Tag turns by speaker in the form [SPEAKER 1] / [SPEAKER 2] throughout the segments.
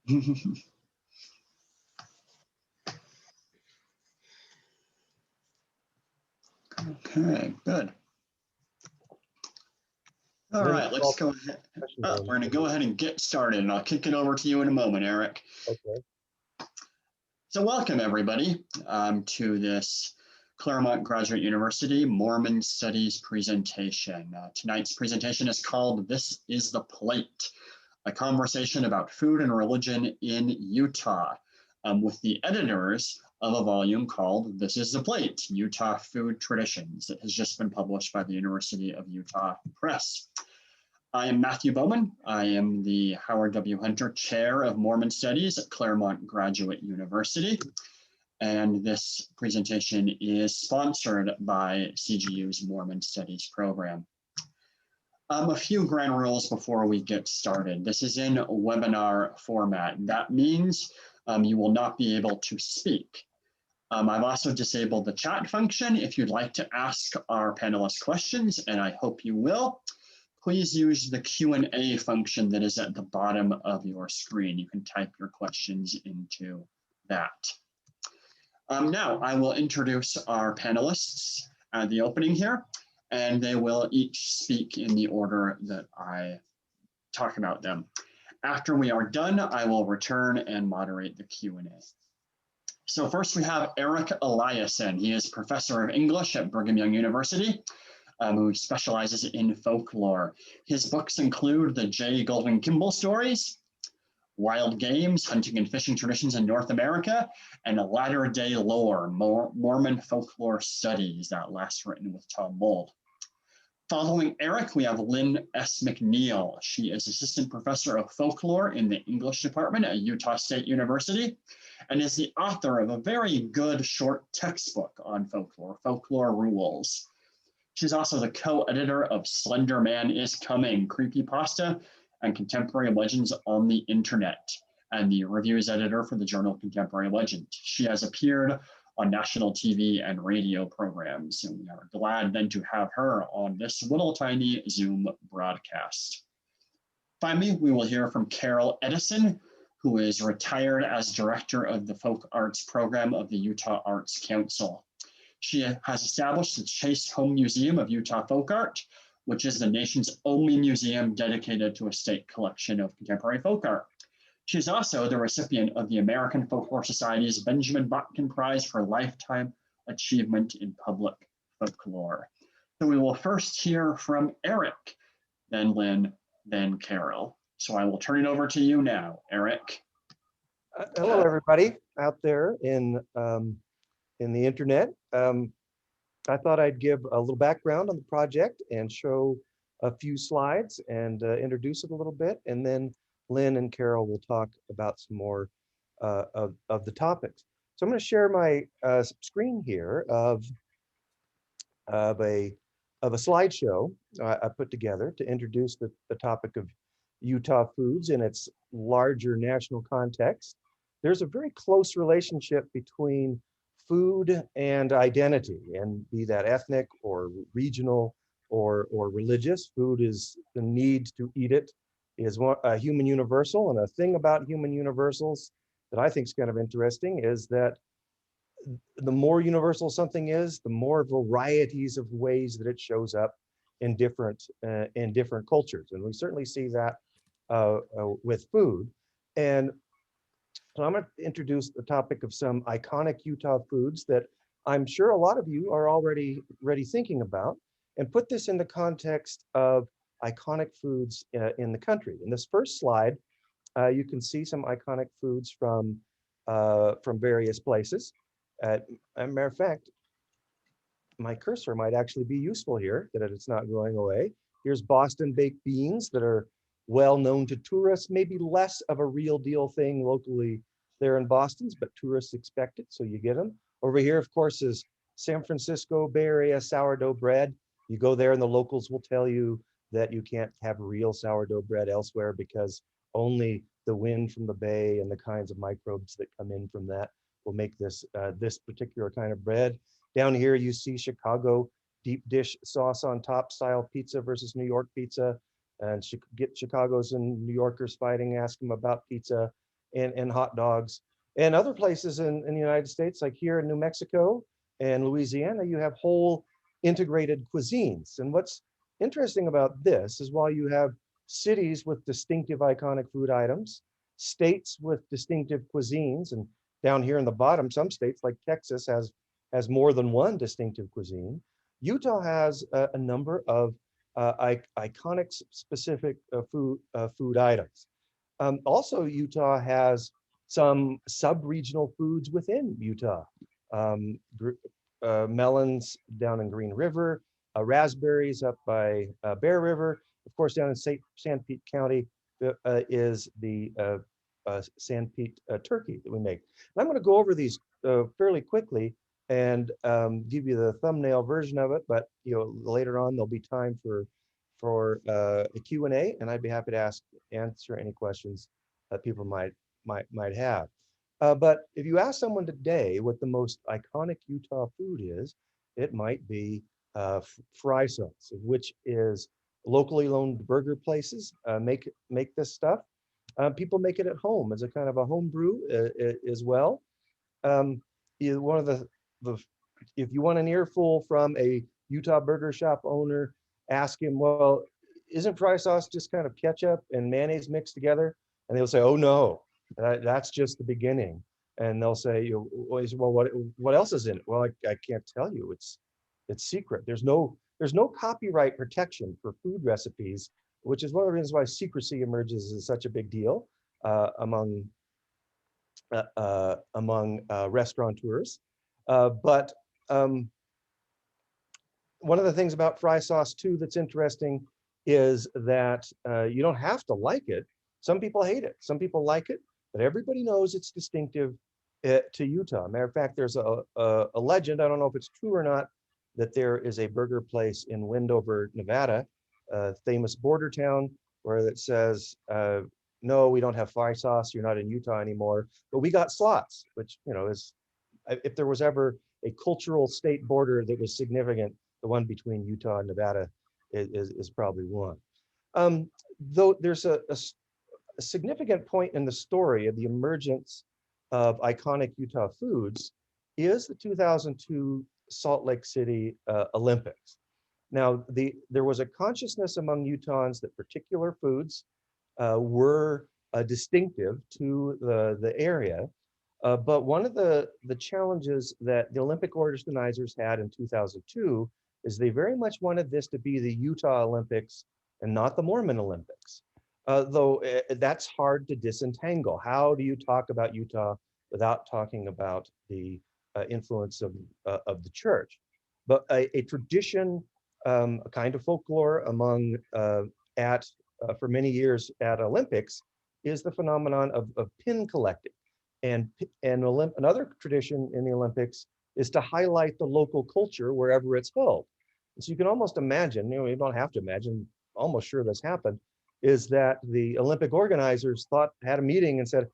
[SPEAKER 1] Okay, good. All right, let's go ahead. We're going to go ahead and get started, and I'll kick it over to you in a moment, Eric.
[SPEAKER 2] Okay.
[SPEAKER 1] So welcome, everybody, to this Claremont Graduate University Mormon Studies presentation. Tonight's presentation is called This is the Plate, a conversation about food and religion in Utah, with the editors of a volume called This is the Plate, Utah Food Traditions, that has just been published by the University of Utah Press. I am Matthew Bowman. I am the Howard W. Hunter Chair of Mormon Studies at Claremont Graduate University. And this presentation is sponsored by CGU's Mormon Studies program. A few ground rules before we get started. This is in webinar format. That means you will not be able to speak. I've also disabled the chat function. If you'd like to ask our panelists questions, and I hope you will, please use the Q&A function that is at the bottom of your screen. You can type your questions into that. Now I will introduce our panelists at the opening here, and they will each speak in the order that I talk about them. After we are done, I will return and moderate the Q&A. So first we have Eric Eliason. He is professor of English at Brigham Young University, who specializes in folklore. His books include the J. Goldwyn Kimball stories, Wild Games, Hunting and Fishing Traditions in North America, and A Latter-day Lore, Mormon Folklore Studies, that last written with Tom Mould. Following Eric, we have Lynn S. McNeill. She is assistant professor of folklore in the English department at Utah State University, and is the author of a very good short textbook on folklore, Folklore Rules. She's also the co-editor of Slender Man is Coming, Creepypasta and Contemporary Legends on the Internet, and the reviews editor for the journal Contemporary Legend. She has appeared on national TV and radio programs, and we are glad then to have her on this little tiny Zoom broadcast. Finally, we will hear from Carol Edison, who is retired as director of the Folk Arts program of the Utah Arts Council. She has established the Chase Home Museum of Utah Folk Art, which is the nation's only museum dedicated to a state collection of contemporary folk art. She's also the recipient of the American Folklore Society's Benjamin Botkin Prize for Lifetime Achievement in Public Folklore. So we will first hear from Eric, then Lynn, then Carol. So I will turn it over to you now, Eric.
[SPEAKER 2] Hello, everybody out there in the internet. I thought I'd give a little background on the project and show a few slides and introduce it a little bit, and then Lynn and Carol will talk about some more of the topics. So I'm going to share my screen here of a slideshow I put together to introduce the topic of Utah foods in its larger national context. There's a very close relationship between food and identity, and be that ethnic or regional or religious. Food is the need to eat it, is a human universal. And a thing about human universals that I think is kind of interesting is that the more universal something is, the more varieties of ways that it shows up in different cultures. And we certainly see that with food. And so I'm going to introduce the topic of some iconic Utah foods that I'm sure a lot of you are already thinking about, and put this in the context of iconic foods in the country. In this first slide, you can see some iconic foods from various places. As a matter of fact, my cursor might actually be useful here, that it's not going away. Here's Boston baked beans that are well known to tourists, maybe less of a real deal thing locally there in Boston's, but tourists expect it, so you get them. Over here, of course, is San Francisco Bay Area sourdough bread. You go there and the locals will tell you that you can't have real sourdough bread elsewhere because only the wind from the bay and the kinds of microbes that come in from that will make this this particular kind of bread. Down here, you see Chicago deep dish sauce on top style pizza versus New York pizza. And get Chicago's and New Yorkers fighting, ask them about pizza. and hot dogs. And other places in the United States, like here in New Mexico and Louisiana, you have whole integrated cuisines. And what's interesting about this is while you have cities with distinctive iconic food items, states with distinctive cuisines, and down here in the bottom, some states like Texas has more than one distinctive cuisine. Utah has a number of iconic specific food items. Also, Utah has some sub-regional foods within Utah. Um, Melons down in Green River, raspberries up by Bear River. Of course, down in Sanpete County is the Sanpete turkey that we make. And I'm going to go over these fairly quickly and give you the thumbnail version of it. But later on there'll be time for a Q&A, and I'd be happy to answer any questions that people might have. But if you ask someone today what the most iconic Utah food is, it might be fry sauce, which is locally owned burger places make this stuff. People make it at home as a kind of a home brew as well. One of the if you want an earful from a Utah burger shop owner, ask him, well, isn't fry sauce just kind of ketchup and mayonnaise mixed together? And they'll say, oh no, that's just the beginning. And they'll say, well, what else is in it? Well, I can't tell you. It's secret. There's no copyright protection for food recipes, which is one of the reasons why secrecy emerges as such a big deal among restaurateurs. But one of the things about fry sauce too that's interesting is that you don't have to like it. Some people hate it. Some people like it, but everybody knows it's distinctive to Utah. Matter of fact, there's a legend, I don't know if it's true or not, that there is a burger place in Wendover, Nevada, a famous border town, where it says, no, we don't have fry sauce, you're not in Utah anymore, but we got slots, which, is, if there was ever a cultural state border that was significant, the one between Utah and Nevada is probably one. Though there's a significant point in the story of the emergence of iconic Utah foods is the 2002 Salt Lake City Olympics. Now, there was a consciousness among Utahns that particular foods were distinctive to the area. But one of the challenges that the Olympic organizers had in 2002 is they very much wanted this to be the Utah Olympics and not the Mormon Olympics. Though that's hard to disentangle. How do you talk about Utah without talking about the influence of the church? But a tradition, a kind of folklore among for many years at Olympics is the phenomenon of pin collecting. And another tradition in the Olympics is to highlight the local culture wherever it's held. And so you can almost imagine, you don't have to imagine, almost sure this happened, is that the Olympic organizers had a meeting and said,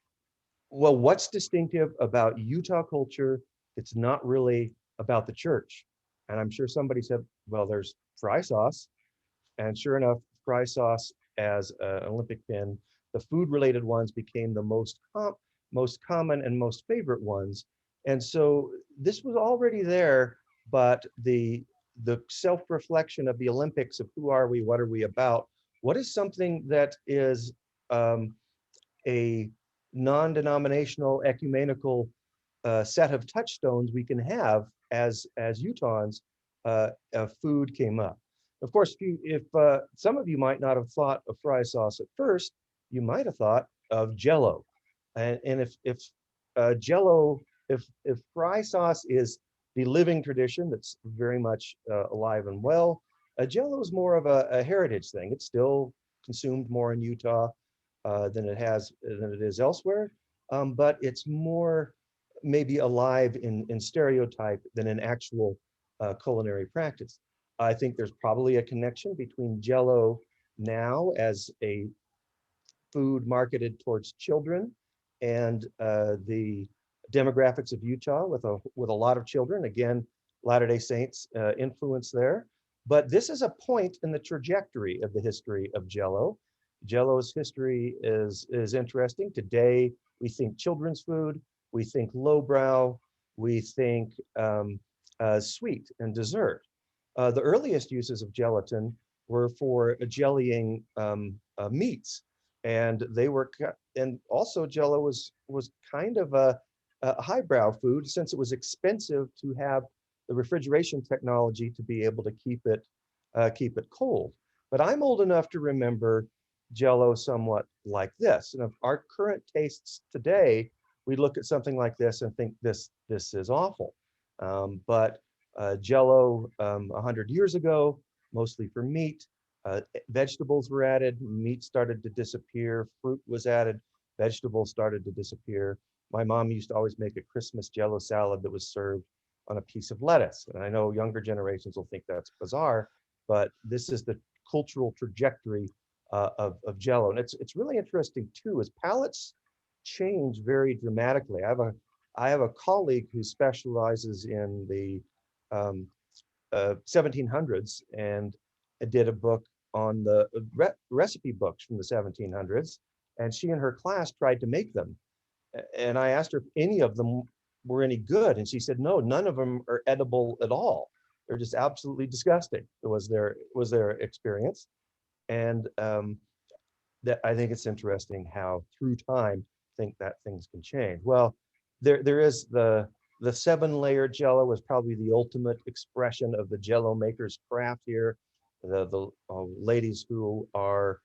[SPEAKER 2] well, what's distinctive about Utah culture? It's not really about the church. And I'm sure somebody said, well, there's fry sauce. And sure enough, fry sauce as an Olympic pin, the food-related ones became the most common and most favorite ones. And so this was already there, but the self-reflection of the Olympics of who are we, what are we about, what is something that is a non-denominational ecumenical set of touchstones we can have as Utahns, food came up. Of course, if some of you might not have thought of fry sauce at first, you might have thought of Jello. And if Jello, if fry sauce is the living tradition that's very much alive and well, Jello is more of a heritage thing. It's still consumed more in Utah than it is elsewhere, but it's more maybe alive in stereotype than in actual culinary practice. I think there's probably a connection between Jello now as a food marketed towards children and the demographics of Utah with a lot of children. Again, Latter-day Saints influence there. But this is a point in the trajectory of the history of Jello. Jello's history is interesting. Today, we think children's food, we think lowbrow, we think sweet and dessert. The earliest uses of gelatin were for jellying meats, and they were, and also Jello was kind of a highbrow food since it was expensive to have the refrigeration technology to be able to keep it cold. But I'm old enough to remember Jello somewhat like this. And of our current tastes today, we look at something like this and think this is awful. But Jello 100 years ago, mostly for meat, vegetables were added, meat started to disappear, fruit was added, vegetables started to disappear. My mom used to always make a Christmas Jello salad that was served on a piece of lettuce. And I know younger generations will think that's bizarre, but this is the cultural trajectory of Jello. And it's really interesting too, as palates change very dramatically. I have a colleague who specializes in the 1700s and did a book on the recipe books from the 1700s. And she and her class tried to make them. And I asked her if any of them were any good. And she said, no, none of them are edible at all. They're just absolutely disgusting. It was their experience. And that I think it's interesting how through time think that things can change. Well, there is the 7-layer Jello is probably the ultimate expression of the Jello maker's craft here. The ladies who are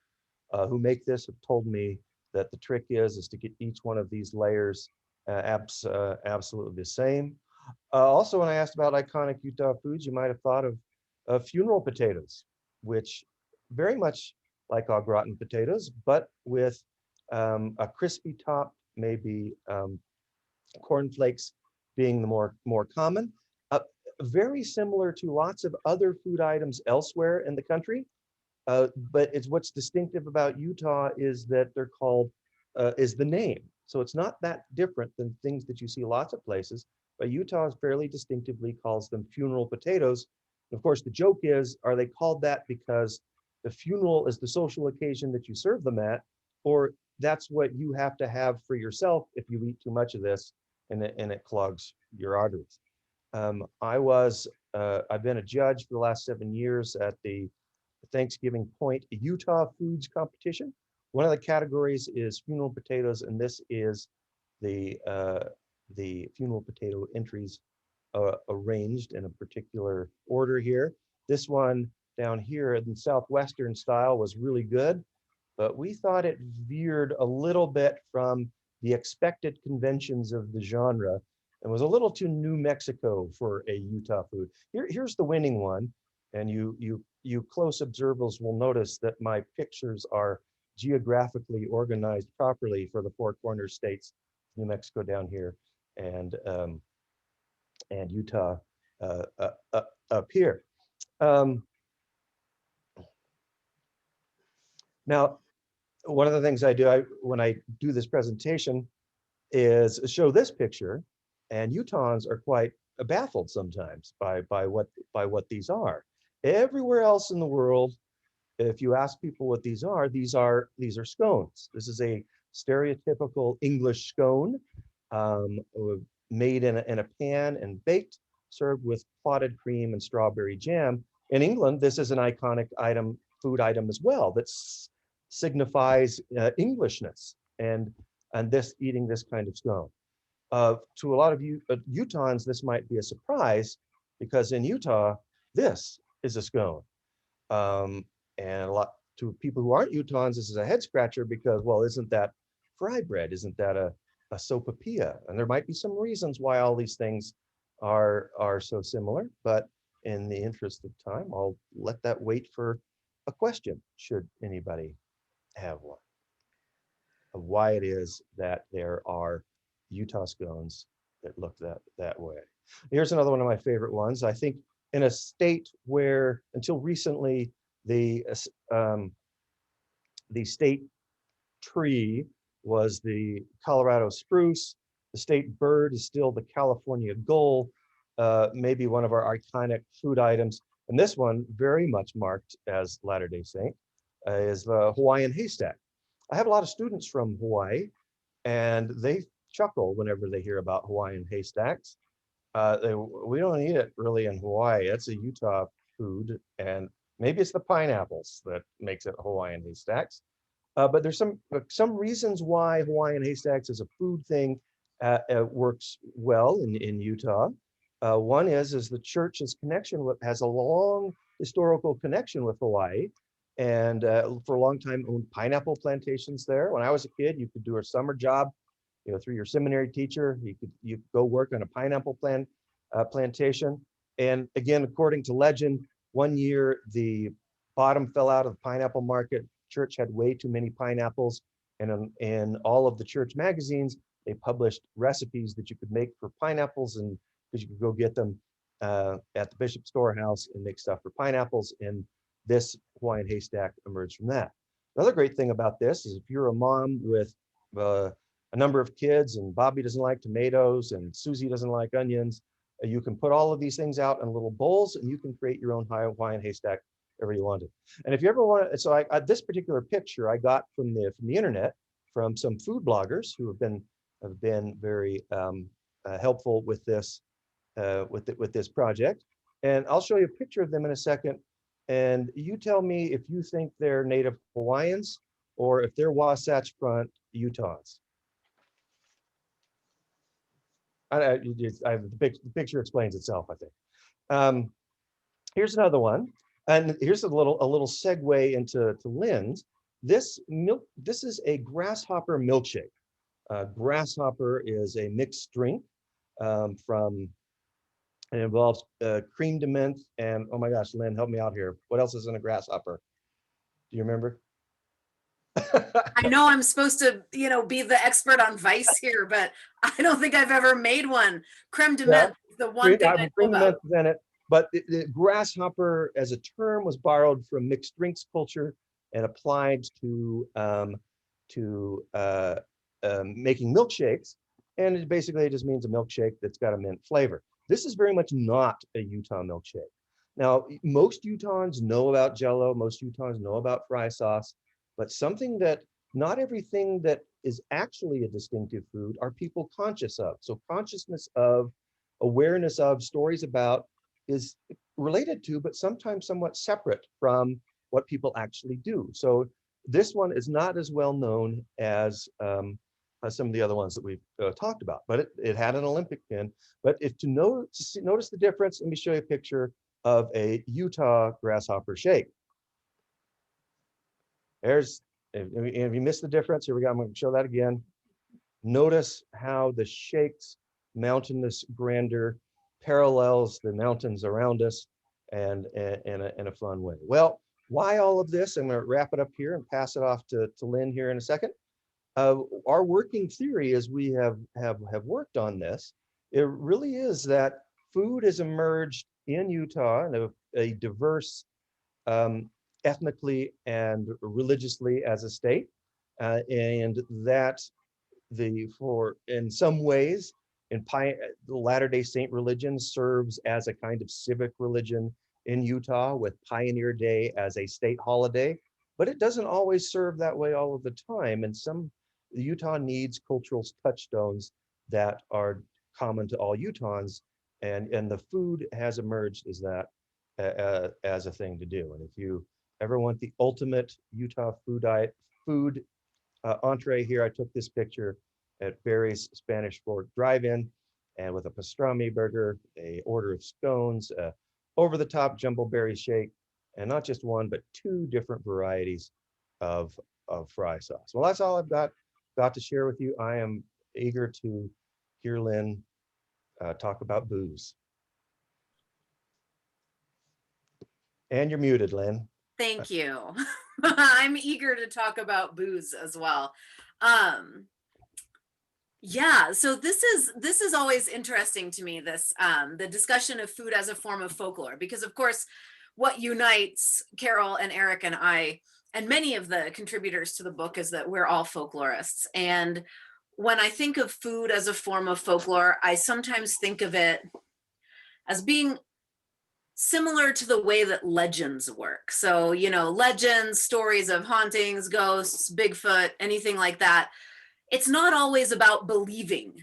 [SPEAKER 2] who make this have told me that the trick is to get each one of these layers absolutely the same. Also, when I asked about iconic Utah foods, you might have thought of funeral potatoes, which very much like au gratin potatoes, but with a crispy top, maybe cornflakes being the more common. Very similar to lots of other food items elsewhere in the country. But it's what's distinctive about Utah is that they're called, is the name. So it's not that different than things that you see lots of places, but Utah fairly distinctively calls them funeral potatoes. And of course, the joke is, are they called that because the funeral is the social occasion that you serve them at, or that's what you have to have for yourself if you eat too much of this and it clogs your arteries. I've been a judge for the last 7 years at the Thanksgiving Point Utah Foods Competition. One of the categories is funeral potatoes, and this is the funeral potato entries arranged in a particular order here. This one down here in Southwestern style was really good, but we thought it veered a little bit from the expected conventions of the genre and was a little too New Mexico for a Utah food. Here's the winning one, and you close observers will notice that my pictures are geographically organized properly for the four corner states, New Mexico down here, and Utah up here. Now, one of the things I do when I do this presentation is show this picture, and Utahns are quite baffled sometimes by what these are. Everywhere else in the world, if you ask people what these are scones. This is a stereotypical English scone, made in a pan and baked, served with clotted cream and strawberry jam. In England, this is an iconic food item as well that signifies Englishness and eating this kind of scone. To a lot of Utahns, this might be a surprise because in Utah, this is a scone. And to people who aren't Utahns, this is a head scratcher because, well, isn't that fry bread? Isn't that a sopapilla? And there might be some reasons why all these things are so similar, but in the interest of time, I'll let that wait for a question, should anybody have one, of why it is that there are Utah scones that look that way. Here's another one of my favorite ones. I think in a state where until recently the state tree was the Colorado spruce, the state bird is still the California gull, maybe one of our iconic food items. And this one very much marked as Latter-day Saint. is the Hawaiian haystack. I have a lot of students from Hawaii, and they chuckle whenever they hear about Hawaiian haystacks. We don't eat it really in Hawaii. It's a Utah food, and maybe it's the pineapples that makes it Hawaiian haystacks. But there's some reasons why Hawaiian haystacks as a food thing works well in Utah. One is the church's connection has a long historical connection with Hawaii, and for a long time owned pineapple plantations there. When I was a kid, you could do a summer job, through your seminary teacher. You could go work on a pineapple plantation. And again, according to legend, one year the bottom fell out of the pineapple market. Church had way too many pineapples, and in all of the church magazines, they published recipes that you could make for pineapples, and because you could go get them at the Bishop's Storehouse and make stuff for pineapples. And this Hawaiian haystack emerged from that. Another great thing about this is if you're a mom with a number of kids, and Bobby doesn't like tomatoes and Susie doesn't like onions, you can put all of these things out in little bowls, and you can create your own Hawaiian haystack wherever you want it. And if you ever want to, so this particular picture I got from the internet, from some food bloggers who have been very helpful with this with this project. And I'll show you a picture of them in a second. And you tell me if you think they're native Hawaiians or if they're Wasatch Front Utahns. The picture explains itself, I think. Here's another one, and here's a little segue into Lynn's. This is a grasshopper milkshake. Grasshopper is a mixed drink it involves cream de menthe and, oh my gosh, Lynn, help me out here. What else is in a grasshopper? Do you remember?
[SPEAKER 3] I know I'm supposed to, be the expert on Vice here, but I don't think I've ever made one. Creme de menthe is the one thing I know
[SPEAKER 2] cream de
[SPEAKER 3] about.
[SPEAKER 2] menthe is in it, but the grasshopper as a term was borrowed from mixed drinks culture and applied to making milkshakes. And it basically just means a milkshake that's got a mint flavor. This is very much not a Utah milkshake. Now, most Utahns know about Jello, most Utahns know about fry sauce, but something that not everything that is actually a distinctive food are people conscious of. So consciousness of, awareness of, stories about is related to, but sometimes somewhat separate from what people actually do. So this one is not as well known as some of the other ones that we've talked about, but it had an Olympic pin. But notice the difference, let me show you a picture of a Utah grasshopper shake. If you missed the difference, here we go, I'm going to show that again. Notice how the shake's mountainous grandeur parallels the mountains around us and in a fun way. Well, why all of this? I'm going to wrap it up here and pass it off to Lynn here in a second. Our working theory as we have worked on this, it really is that food has emerged in Utah in a diverse ethnically and religiously as a state, and that in some ways the Latter-day Saint religion serves as a kind of civic religion in Utah, with Pioneer Day as a state holiday, but it doesn't always serve that way all of the time. And Utah needs cultural touchstones that are common to all Utahns, and the food has emerged as that as a thing to do. And if you ever want the ultimate Utah food entree, here I took this picture at Barry's Spanish Fork Drive-In, and with a pastrami burger, a order of scones, over-the-top jumbo berry shake, and not just one, but 2 different varieties of fry sauce. Well, that's all I've got to share with you. I am eager to hear Lynn talk about booze. And you're muted, Lynn.
[SPEAKER 3] Thank you. I'm eager to talk about booze as well. Yeah, so this is always interesting to me, this the discussion of food as a form of folklore, because of course what unites Carol and Eric and I and many of the contributors to the book is that we're all folklorists. And when I think of food as a form of folklore, I sometimes think of it as being similar to the way that legends work. So, you know, legends, stories of hauntings, ghosts, Bigfoot, anything like that. It's not always about believing.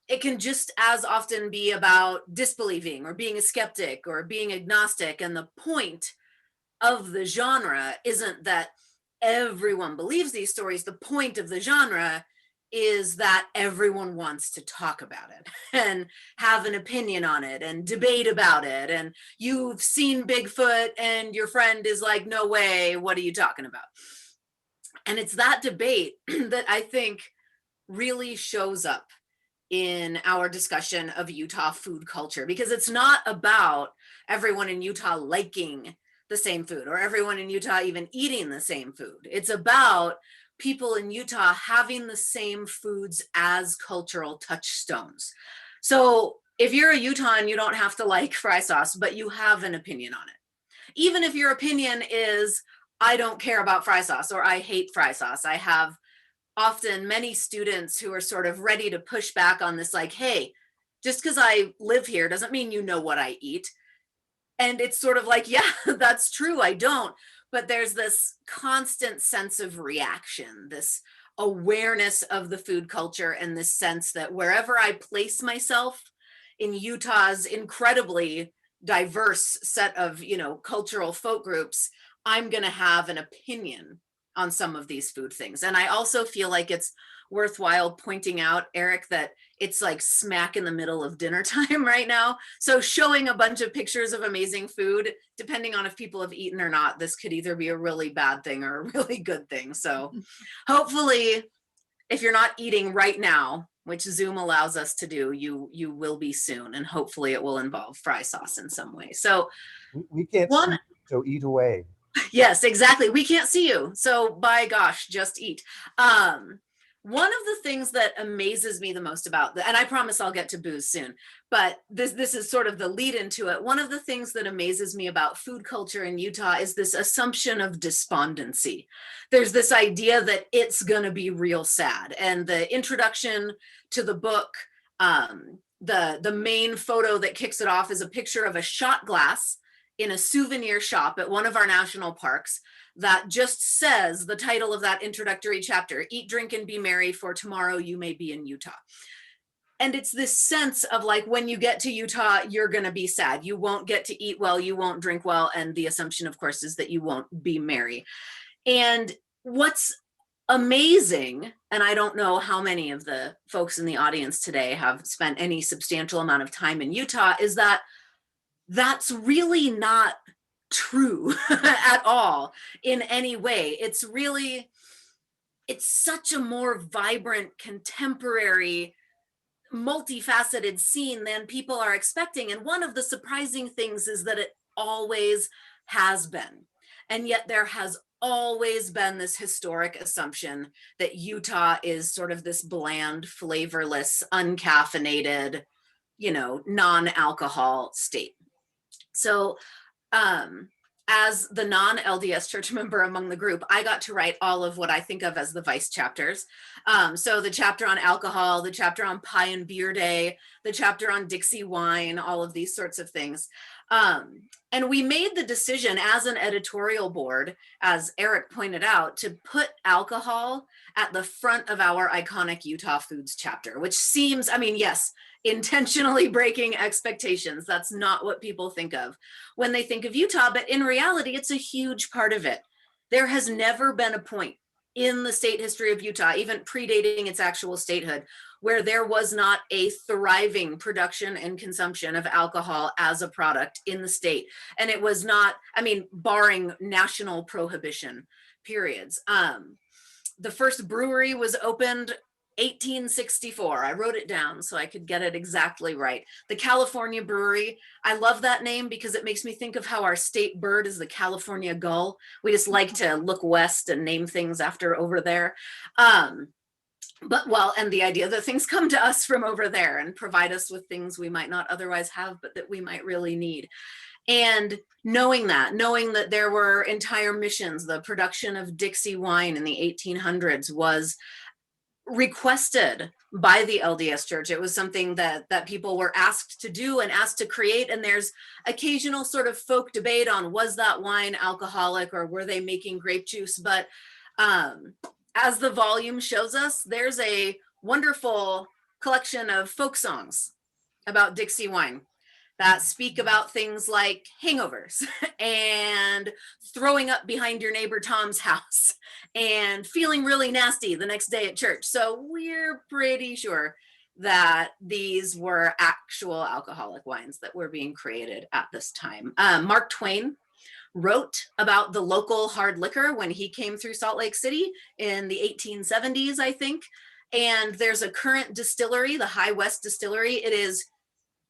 [SPEAKER 3] It can just as often be about disbelieving or being a skeptic or being agnostic. And the point of the genre isn't that everyone believes these stories. The point of the genre is that everyone wants to talk about it and have an opinion on it and debate about it. And you've seen Bigfoot and your friend is like, no way, what are you talking about? And it's that debate that I think really shows up in our discussion of Utah food culture, because it's not about everyone in Utah liking the same food or everyone in Utah even eating the same food. It's about people in Utah having the same foods as cultural touchstones. So if you're a Utahn, you don't have to like fry sauce, but you have an opinion on it. Even if your opinion is, I don't care about fry sauce or I hate fry sauce. I have often many students who are sort of ready to push back on this, like, hey, just because I live here doesn't mean you know what I eat. And it's sort of like, yeah, that's true, I don't. But there's this constant sense of reaction, this awareness of the food culture, and this sense that wherever I place myself in Utah's incredibly diverse set of, you know, cultural folk groups, I'm going to have an opinion on some of these food things. And I also feel like it's worthwhile pointing out, Eric, that it's like smack in the middle of dinner time right now. So showing a bunch of pictures of amazing food, depending on if people have eaten or not, this could either be a really bad thing or a really good thing. So hopefully, if you're not eating right now, which Zoom allows us to do, you will be soon. And hopefully it will involve fry sauce in some way. So
[SPEAKER 2] We can't see you, so eat away.
[SPEAKER 3] Yes, exactly. We can't see you. So by gosh, just eat. One of the things that amazes me the most about and I promise I'll get to booze soon, but this is sort of the lead into it. One of the things that amazes me about food culture in Utah is this assumption of despondency. There's this idea that it's gonna be real sad. And the introduction to the book, the main photo that kicks it off is a picture of a shot glass in a souvenir shop at one of our national parks that just says the title of that introductory chapter, Eat, Drink, and Be Merry, for tomorrow you may be in Utah. And it's this sense of like, when you get to Utah, you're going to be sad. You won't get to eat well, you won't drink well. And the assumption, of course, is that you won't be merry. And what's amazing, and I don't know how many of the folks in the audience today have spent any substantial amount of time in Utah, is that that's really not true at all in any way. It's such a more vibrant, contemporary, multifaceted scene than people are expecting. And one of the surprising things is that it always has been. And yet there has always been this historic assumption that Utah is sort of this bland, flavorless, uncaffeinated, you know, non-alcohol state. So as the non-LDS church member among the group, I got to write all of what I think of as the vice chapters. So the chapter on alcohol, the chapter on Pie and Beer Day, the chapter on Dixie wine, all of these sorts of things. And we made the decision as an editorial board, as Eric pointed out, to put alcohol at the front of our iconic Utah Foods chapter, which seems, I mean, yes, intentionally breaking expectations. That's not what people think of when they think of Utah, but in reality, it's a huge part of it. There has never been a point in the state history of Utah, even predating its actual statehood, where there was not a thriving production and consumption of alcohol as a product in the state. And it was not, I mean, barring national prohibition periods. The first brewery was opened 1864. I wrote it down so I could get it exactly right. The California Brewery. I love that name because it makes me think of how our state bird is the California gull. We just like to look west and name things after over there. But well, and the idea that things come to us from over there and provide us with things we might not otherwise have, but that we might really need. And knowing that there were entire missions, the production of Dixie wine in the 1800s was requested by the LDS Church. It was something that people were asked to do and asked to create. And there's occasional sort of folk debate on, was that wine alcoholic or were they making grape juice? But as the volume shows us, there's a wonderful collection of folk songs about Dixie wine that speak about things like hangovers and throwing up behind your neighbor Tom's house and feeling really nasty the next day at church. So we're pretty sure that these were actual alcoholic wines that were being created at this time. Mark Twain wrote about the local hard liquor when he came through Salt Lake City in the 1870s, I think. And there's a current distillery, the High West Distillery. It is,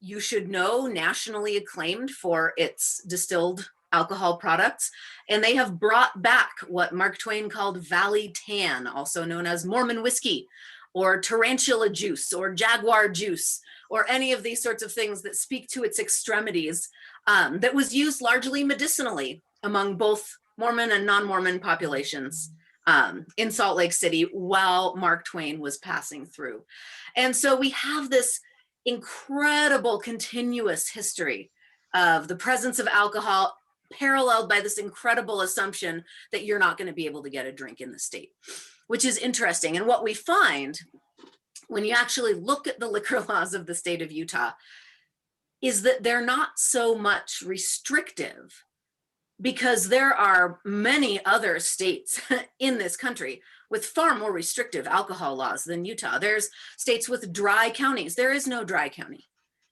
[SPEAKER 3] you should know, nationally acclaimed for its distilled alcohol products. And they have brought back what Mark Twain called Valley Tan, also known as Mormon whiskey, or tarantula juice, or jaguar juice, or any of these sorts of things that speak to its extremities, that was used largely medicinally among both Mormon and non-Mormon populations in Salt Lake City while Mark Twain was passing through. And so we have this incredible continuous history of the presence of alcohol, paralleled by this incredible assumption that you're not going to be able to get a drink in the state, which is interesting. And what we find when you actually look at the liquor laws of the state of Utah is that they're not so much restrictive, because there are many other states in this country with far more restrictive alcohol laws than Utah. There's states with dry counties. There is no dry county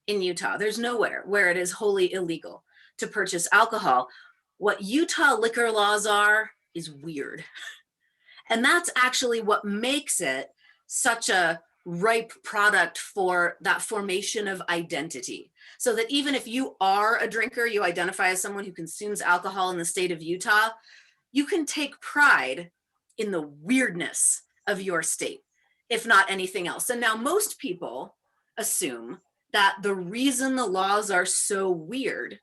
[SPEAKER 3] in Utah. There's nowhere where it is wholly illegal to purchase alcohol. What Utah liquor laws are is weird. And that's actually what makes it such a ripe product for that formation of identity. So that even if you are a drinker, you identify as someone who consumes alcohol in the state of Utah, you can take pride in the weirdness of your state, if not anything else. And now most people assume that the reason the laws are so weird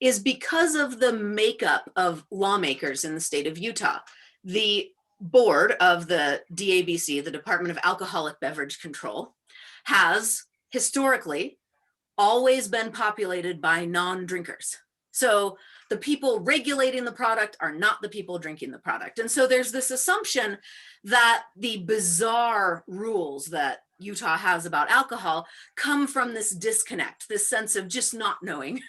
[SPEAKER 3] is because of the makeup of lawmakers in the state of Utah. The board of the DABC, the Department of Alcoholic Beverage Control, has historically always been populated by non-drinkers. So the people regulating the product are not the people drinking the product. And so there's this assumption that the bizarre rules that Utah has about alcohol come from this disconnect, this sense of just not knowing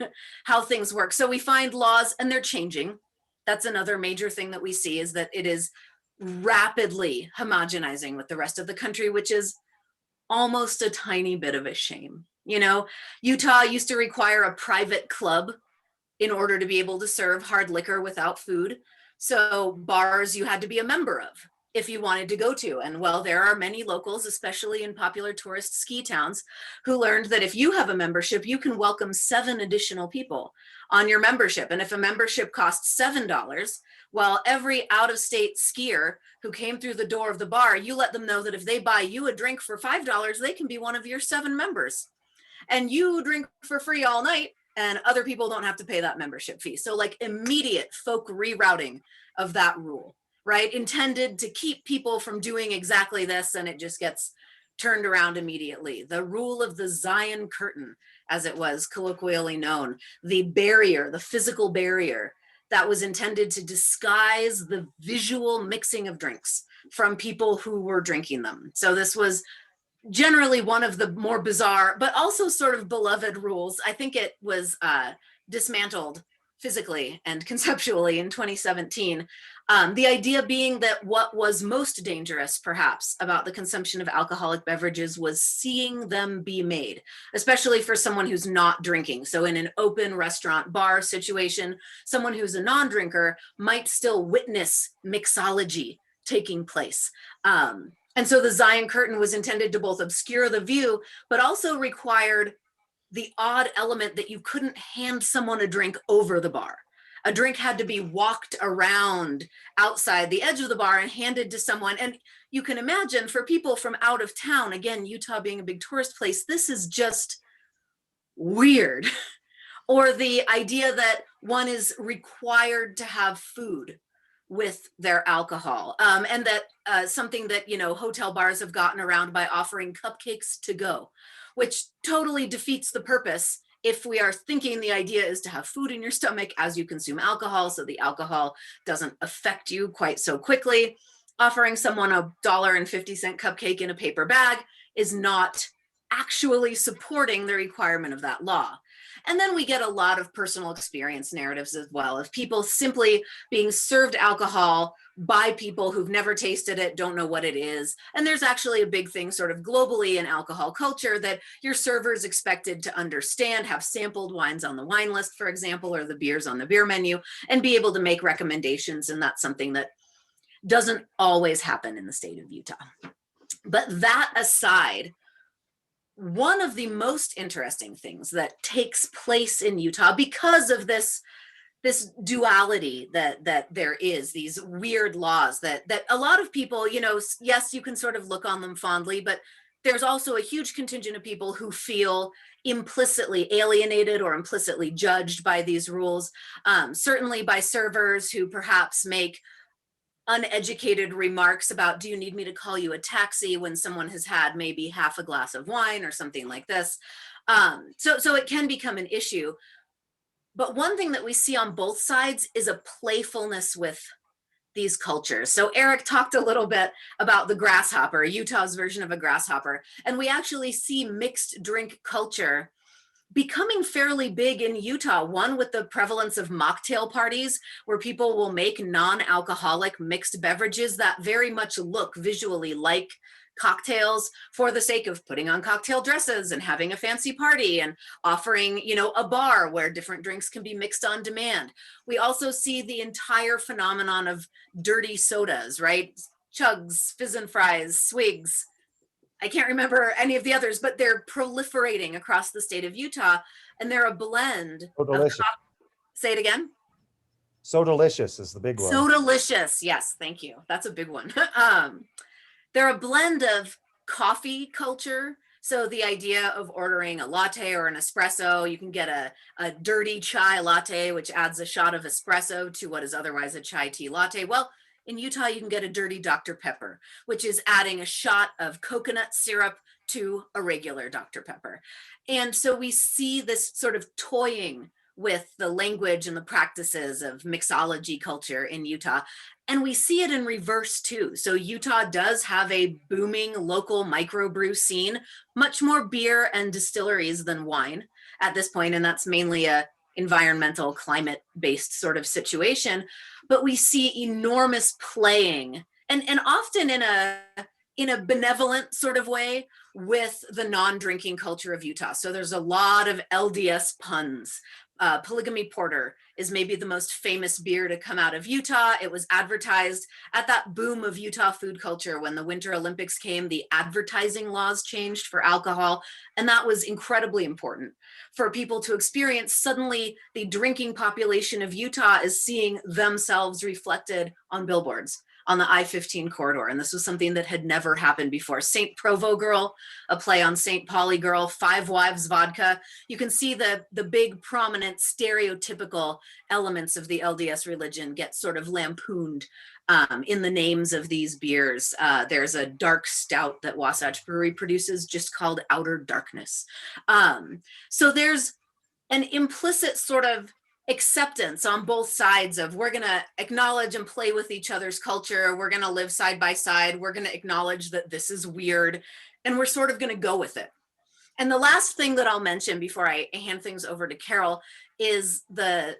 [SPEAKER 3] how things work. So we find laws, and they're changing. That's another major thing that we see, is that it is rapidly homogenizing with the rest of the country, which is almost a tiny bit of a shame. You know, Utah used to require a private club in order to be able to serve hard liquor without food. So bars you had to be a member of if you wanted to go to. And well, there are many locals, especially in popular tourist ski towns, who learned that if you have a membership, you can welcome 7 additional people on your membership. And if a membership costs $7, well, every out-of-state skier who came through the door of the bar, you let them know that if they buy you a drink for $5, they can be one of your 7 members. And you drink for free all night, and other people don't have to pay that membership fee. So like immediate folk rerouting of that rule, right? Intended to keep people from doing exactly this, and it just gets turned around immediately. The rule of the Zion curtain, as it was colloquially known, the barrier, the physical barrier that was intended to disguise the visual mixing of drinks from people who were drinking them. So this was generally one of the more bizarre, but also sort of beloved rules. I think it was dismantled physically and conceptually in 2017. The idea being that what was most dangerous, perhaps, about the consumption of alcoholic beverages was seeing them be made, especially for someone who's not drinking. So in an open restaurant bar situation, someone who's a non-drinker might still witness mixology taking place. And so the Zion curtain was intended to both obscure the view, but also required the odd element that you couldn't hand someone a drink over the bar. A drink had to be walked around outside the edge of the bar and handed to someone. And you can imagine, for people from out of town, again, Utah being a big tourist place, this is just weird. Or the idea that one is required to have food with their alcohol, and that something that, you know, hotel bars have gotten around by offering cupcakes to go, which totally defeats the purpose if we are thinking the idea is to have food in your stomach as you consume alcohol, so the alcohol doesn't affect you quite so quickly. Offering someone $1.50 cupcake in a paper bag is not actually supporting the requirement of that law. And then we get a lot of personal experience narratives as well, of people simply being served alcohol by people who've never tasted it, don't know what it is. And there's actually a big thing sort of globally in alcohol culture that your server is expected to understand, have sampled wines on the wine list, for example, or the beers on the beer menu, and be able to make recommendations. And that's something that doesn't always happen in the state of Utah. But that aside, one of the most interesting things that takes place in Utah because of this duality that there is, these weird laws that a lot of people, you know, yes, you can sort of look on them fondly, but there's also a huge contingent of people who feel implicitly alienated or implicitly judged by these rules, certainly by servers who perhaps make uneducated remarks about, do you need me to call you a taxi, when someone has had maybe half a glass of wine or something like this. So it can become an issue. But one thing that we see on both sides is a playfulness with these cultures. So Eric talked a little bit about the grasshopper, Utah's version of a grasshopper, and we actually see mixed drink culture becoming fairly big in Utah, one with the prevalence of mocktail parties, where people will make non-alcoholic mixed beverages that very much look visually like cocktails for the sake of putting on cocktail dresses and having a fancy party and offering, you know, a bar where different drinks can be mixed on demand. We also see the entire phenomenon of dirty sodas, right? Chugs, fizz and fries, swigs. I can't remember any of the others, but they're proliferating across the state of Utah, and they're a blend
[SPEAKER 2] So delicious.
[SPEAKER 3] Say it again.
[SPEAKER 2] So delicious is the big one.
[SPEAKER 3] So delicious. Yes, thank you. That's a big one. They're a blend of coffee culture. So the idea of ordering a latte or an espresso, you can get a dirty chai latte, which adds a shot of espresso to what is otherwise a chai tea latte. Well, in Utah, you can get a dirty Dr. Pepper, which is adding a shot of coconut syrup to a regular Dr. Pepper. And so we see this sort of toying with the language and the practices of mixology culture in Utah. And we see it in reverse too. So Utah does have a booming local microbrew scene, much more beer and distilleries than wine at this point, and that's mainly a environmental climate-based sort of situation. But we see enormous playing, and often in a benevolent sort of way, with the non-drinking culture of Utah. So there's a lot of LDS puns. Polygamy Porter is maybe the most famous beer to come out of Utah. It was advertised at that boom of Utah food culture when the Winter Olympics came. The advertising laws changed for alcohol, and that was incredibly important for people to experience. Suddenly, the drinking population of Utah is seeing themselves reflected on billboards on the I-15 corridor. And this was something that had never happened before. St. Provo Girl, a play on St. Pauli Girl, Five Wives Vodka. You can see the big, prominent, stereotypical elements of the LDS religion get sort of lampooned in the names of these beers. There's a dark stout that Wasatch Brewery produces just called Outer Darkness. So there's an implicit sort of acceptance on both sides of, we're going to acknowledge and play with each other's culture. We're going to live side by side. We're going to acknowledge that this is weird, and we're sort of going to go with it. And the last thing that I'll mention before I hand things over to Carol is the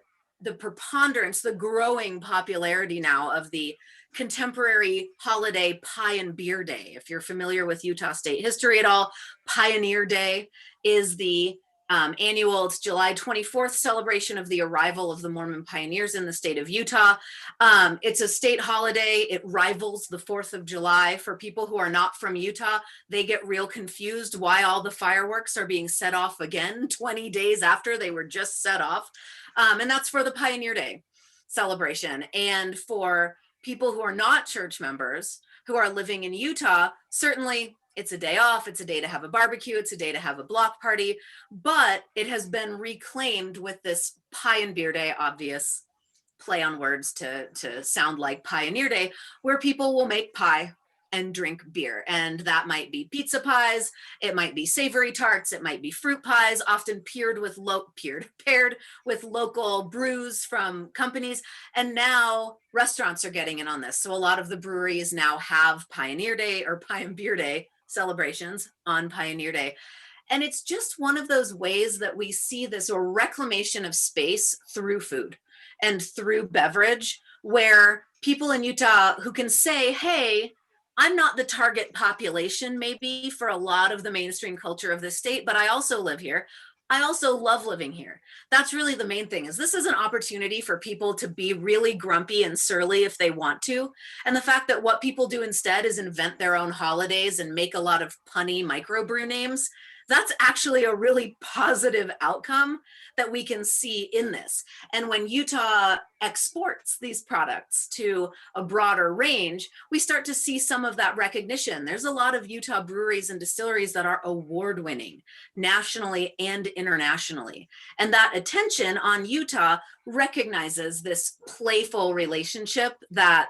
[SPEAKER 3] preponderance, the growing popularity now of the contemporary holiday Pie and Beer Day. If you're familiar with Utah state history at all, Pioneer Day is the annual, it's July 24th celebration of the arrival of the Mormon pioneers in the state of Utah. It's a state holiday. It rivals the 4th of July. For people who are not from Utah, they get real confused why all the fireworks are being set off again 20 days after they were just set off. And that's for the Pioneer Day celebration. And for people who are not church members who are living in Utah, certainly it's a day off, it's a day to have a barbecue, it's a day to have a block party, but it has been reclaimed with this Pie and Beer Day, obvious play on words to sound like Pioneer Day, where people will make pie and drink beer. And that might be pizza pies, it might be savory tarts, it might be fruit pies, often paired with local brews from companies. And now restaurants are getting in on this. So a lot of the breweries now have Pioneer Day or Pie and Beer Day celebrations on Pioneer Day. And it's just one of those ways that we see this or reclamation of space through food and through beverage, where people in Utah who can say, hey, I'm not the target population maybe for a lot of the mainstream culture of this state, but I also live here. I also love living here. That's really the main thing. Is this is an opportunity for people to be really grumpy and surly if they want to. And the fact that what people do instead is invent their own holidays and make a lot of punny microbrew names, that's actually a really positive outcome that we can see in this. And when Utah exports these products to a broader range, we start to see some of that recognition. There's a lot of Utah breweries and distilleries that are award-winning nationally and internationally. And that attention on Utah recognizes this playful relationship that,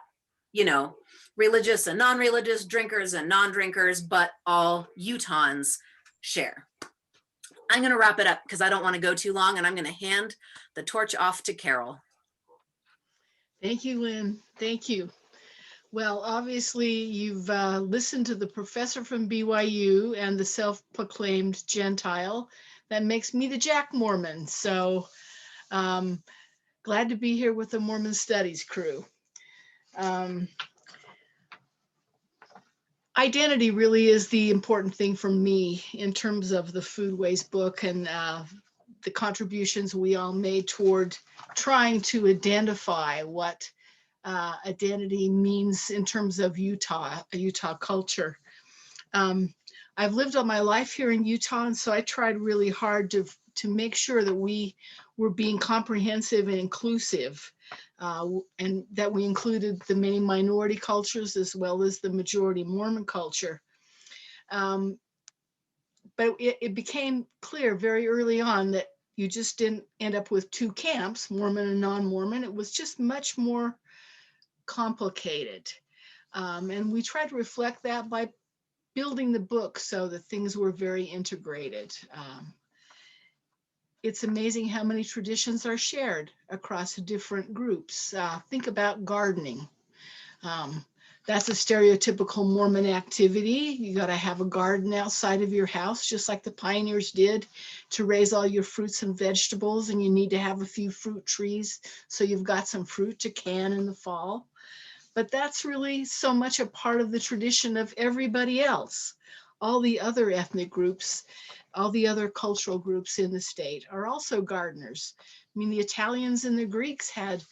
[SPEAKER 3] you know, religious and non-religious, drinkers and non-drinkers, but all Utahns share. I'm going to wrap it up because I don't want to go too long, and I'm going to hand the torch off to Carol.
[SPEAKER 4] Thank you, Lynn. Thank you. Well, obviously, you've listened to the professor from BYU and the self-proclaimed Gentile. That makes me the Jack Mormon. So glad to be here with the Mormon Studies crew. Identity really is the important thing for me in terms of the Foodways book and the contributions we all made toward trying to identify what identity means in terms of Utah culture. I've lived all my life here in Utah, and so I tried really hard to make sure that we were being comprehensive and inclusive, and that we included the many minority cultures as well as the majority Mormon culture. But it became clear very early on that you just didn't end up with two camps, Mormon and non-Mormon. It was just much more complicated. And we tried to reflect that by building the book so that things were very integrated. It's amazing how many traditions are shared across different groups. Think about gardening. That's a stereotypical Mormon activity. You got to have a garden outside of your house, just like the pioneers did, to raise all your fruits and vegetables. And you need to have a few fruit trees so you've got some fruit to can in the fall. But that's really so much a part of the tradition of everybody else. All the other ethnic groups, all the other cultural groups in the state are also gardeners. I mean, the Italians and the Greeks had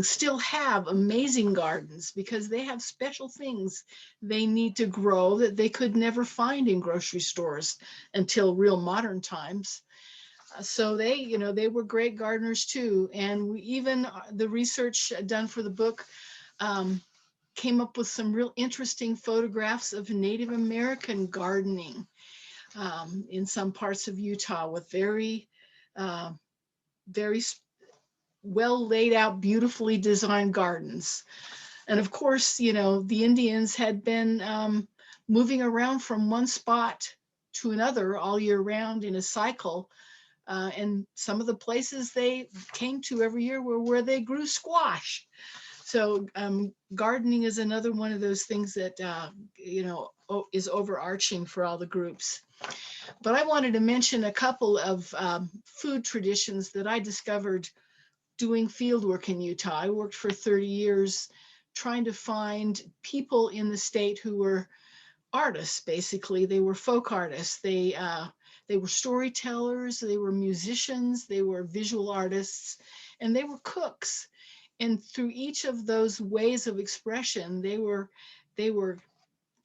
[SPEAKER 4] still have amazing gardens because they have special things they need to grow that they could never find in grocery stores until real modern times. So they were great gardeners too. And even the research done for the book came up with some real interesting photographs of Native American gardening in some parts of Utah with very well laid out, beautifully designed gardens. And of course, the Indians had been moving around from one spot to another all year round in a cycle. And some of the places they came to every year were where they grew squash. So gardening is another one of those things that, is overarching for all the groups. But I wanted to mention a couple of food traditions that I discovered doing field work in Utah. I worked for 30 years trying to find people in the state who were artists, basically. They were folk artists. They were storytellers, they were musicians, they were visual artists, and they were cooks. And through each of those ways of expression, they were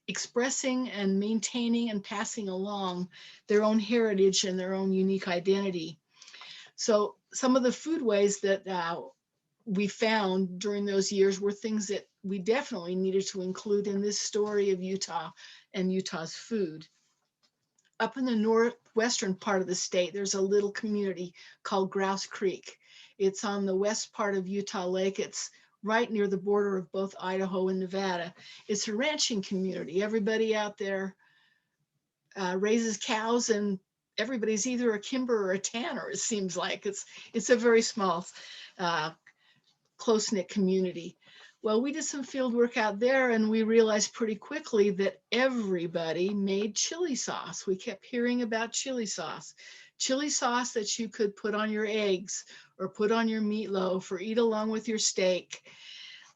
[SPEAKER 4] expressing and maintaining and passing along their own heritage and their own unique identity. So some of the foodways that we found during those years were things that we definitely needed to include in this story of Utah and Utah's food. Up in the northwestern part of the state, there's a little community called Grouse Creek. It's on the west part of Utah Lake. It's right near the border of both Idaho and Nevada. It's a ranching community. Everybody out there raises cows, and everybody's either a kimber or a tanner, it seems like. It's a very small, close-knit community. Well, we did some field work out there, and we realized pretty quickly that everybody made chili sauce. We kept hearing about chili sauce that you could put on your eggs or put on your meatloaf or eat along with your steak.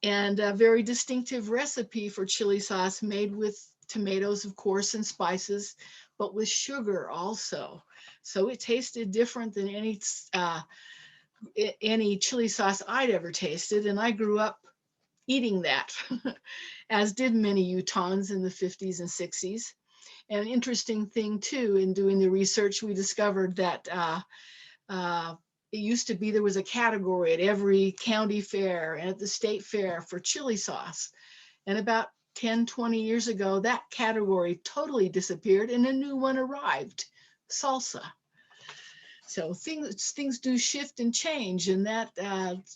[SPEAKER 4] And a very distinctive recipe for chili sauce made with tomatoes, of course, and spices, but with sugar also. So it tasted different than any chili sauce I'd ever tasted. And I grew up eating that, as did many Utahns in the 50s and 60s. And an interesting thing too, in doing the research, we discovered that it used to be there was a category at every county fair and at the state fair for chili sauce. And about 10, 20 years ago, that category totally disappeared and a new one arrived, salsa. So things do shift and change, and that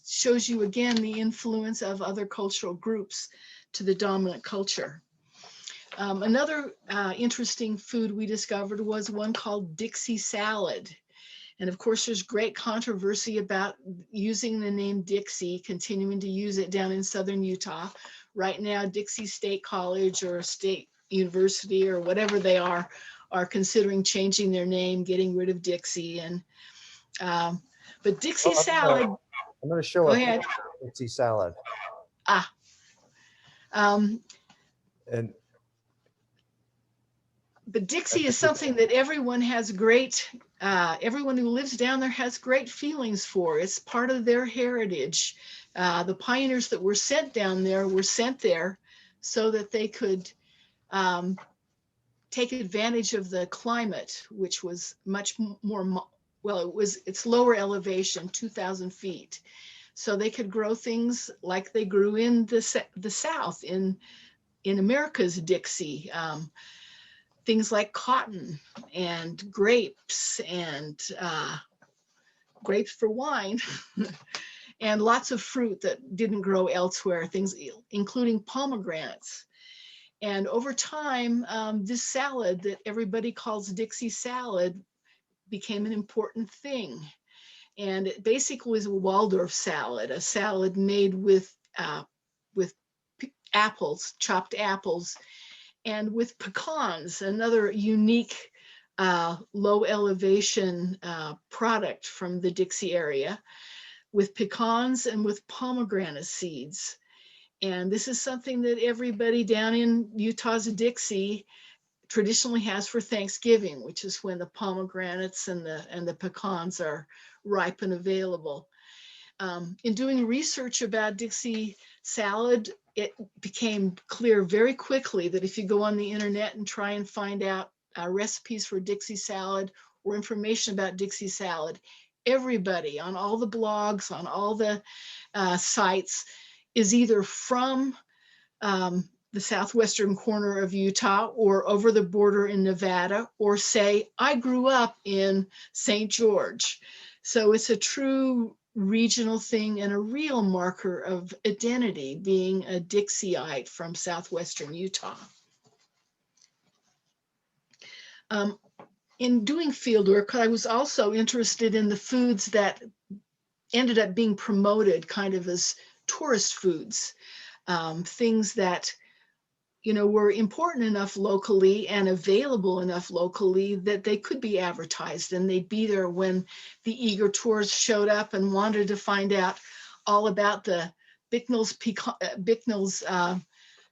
[SPEAKER 4] shows you again the influence of other cultural groups to the dominant culture. Another interesting food we discovered was one called Dixie Salad. And of course, there's great controversy about using the name Dixie, continuing to use it down in southern Utah. Right now, Dixie State College or State University or whatever they are considering changing their name, getting rid of Dixie. And but Dixie Salad.
[SPEAKER 2] I'm going to show
[SPEAKER 4] go
[SPEAKER 2] up
[SPEAKER 4] ahead.
[SPEAKER 2] Dixie Salad. And
[SPEAKER 4] but Dixie is something that everyone has everyone who lives down there has great feelings for. It's part of their heritage. The pioneers that were sent down there were sent there so that they could take advantage of the climate, which was much more, well, it's lower elevation, 2,000 feet. So they could grow things like they grew in the South, in America's Dixie. Things like cotton and grapes and grapes for wine and lots of fruit that didn't grow elsewhere, things including pomegranates. And over time, this salad that everybody calls Dixie salad became an important thing. And it basically was a Waldorf salad, a salad made with apples, chopped apples, and with pecans, another unique low elevation product from the Dixie area, with pecans and with pomegranate seeds. And this is something that everybody down in Utah's Dixie traditionally has for Thanksgiving, which is when the pomegranates and the pecans are ripe and available. In doing research about Dixie salad, it became clear very quickly that if you go on the internet and try and find out recipes for Dixie salad or information about Dixie salad, everybody on all the blogs, on all the sites is either from the southwestern corner of Utah or over the border in Nevada, or say, I grew up in St. George. So it's a true regional thing and a real marker of identity, being a Dixieite from southwestern Utah. In doing fieldwork, I was also interested in the foods that ended up being promoted kind of as tourist foods, things that were important enough locally and available enough locally that they could be advertised, and they'd be there when the eager tourists showed up and wanted to find out all about the Bicknell's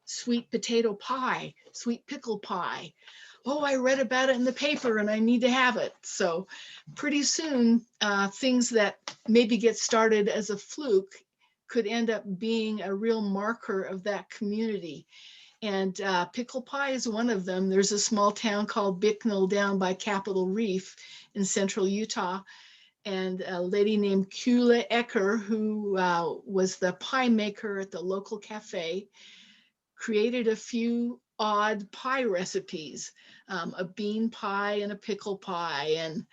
[SPEAKER 4] sweet potato pie, sweet pickle pie. Oh, I read about it in the paper and I need to have it. So pretty soon, things that maybe get started as a fluke could end up being a real marker of that community. And pickle pie is one of them. There's a small town called Bicknell down by Capitol Reef in central Utah. And a lady named Kula Ecker, who was the pie maker at the local cafe, created a few odd pie recipes, a bean pie and a pickle pie. And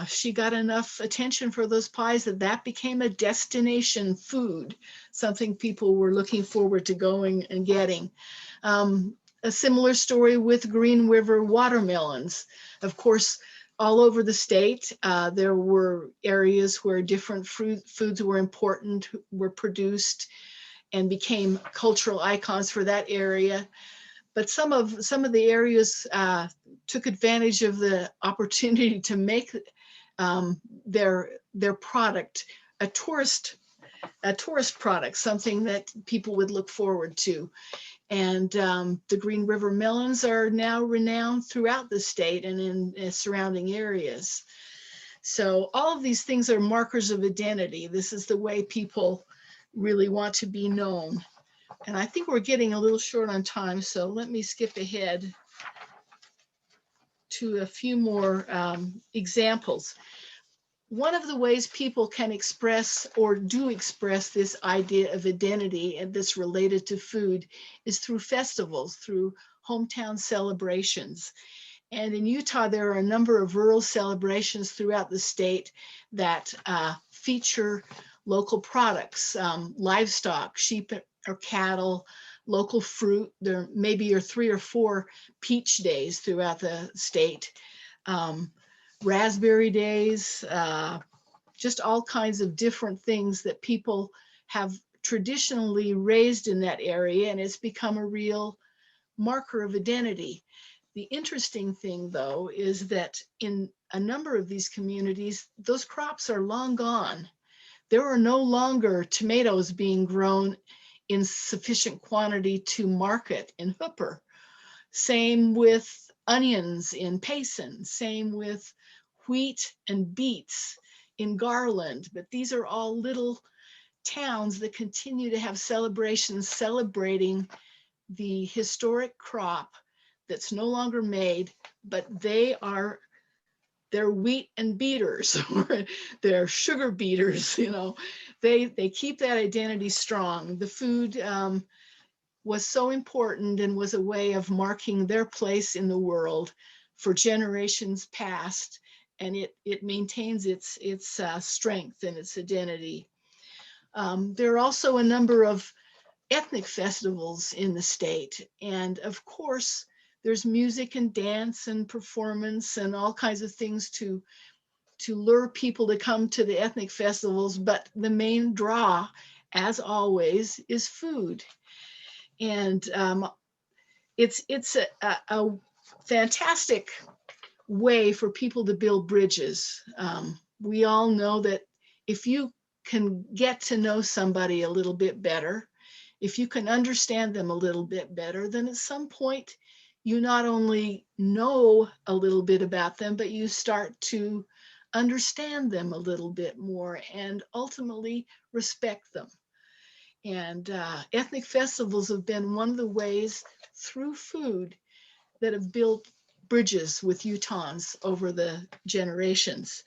[SPEAKER 4] she got enough attention for those pies that became a destination food, something people were looking forward to going and getting. A similar story with Green River watermelons. Of course, all over the state, there were areas where different foods were important, were produced, and became cultural icons for that area. But some of the areas took advantage of the opportunity to make their product a tourist product, something that people would look forward to. And the Green River melons are now renowned throughout the state and in surrounding areas. So all of these things are markers of identity. This is the way people really want to be known. And I think we're getting a little short on time, so let me skip ahead to a few more examples. One of the ways people can express or do express this idea of identity and this related to food is through festivals, through hometown celebrations. And in Utah, there are a number of rural celebrations throughout the state that feature local products, livestock, sheep or cattle, local fruit. There maybe are 3 or 4 peach days throughout the state. Raspberry days, just all kinds of different things that people have traditionally raised in that area, and it's become a real marker of identity. The interesting thing, though, is that in a number of these communities, those crops are long gone. There are no longer tomatoes being grown in sufficient quantity to market in Hooper. Same with onions in Payson, same with wheat and beets in Garland, but these are all little towns that continue to have celebrations celebrating the historic crop that's no longer made, but they're wheat and beaters, or they're sugar beaters, you know. They keep that identity strong. The food was so important and was a way of marking their place in the world for generations past, and it maintains its strength and its identity. There are also a number of ethnic festivals in the state, and of course there's music and dance and performance and all kinds of things to lure people to come to the ethnic festivals, but the main draw, as always, is food. And it's a fantastic way for people to build bridges. We all know that if you can get to know somebody a little bit better, if you can understand them a little bit better, then at some point you not only know a little bit about them, but you start to understand them a little bit more and ultimately respect them. And ethnic festivals have been one of the ways through food that have built bridges with Utahns over the generations.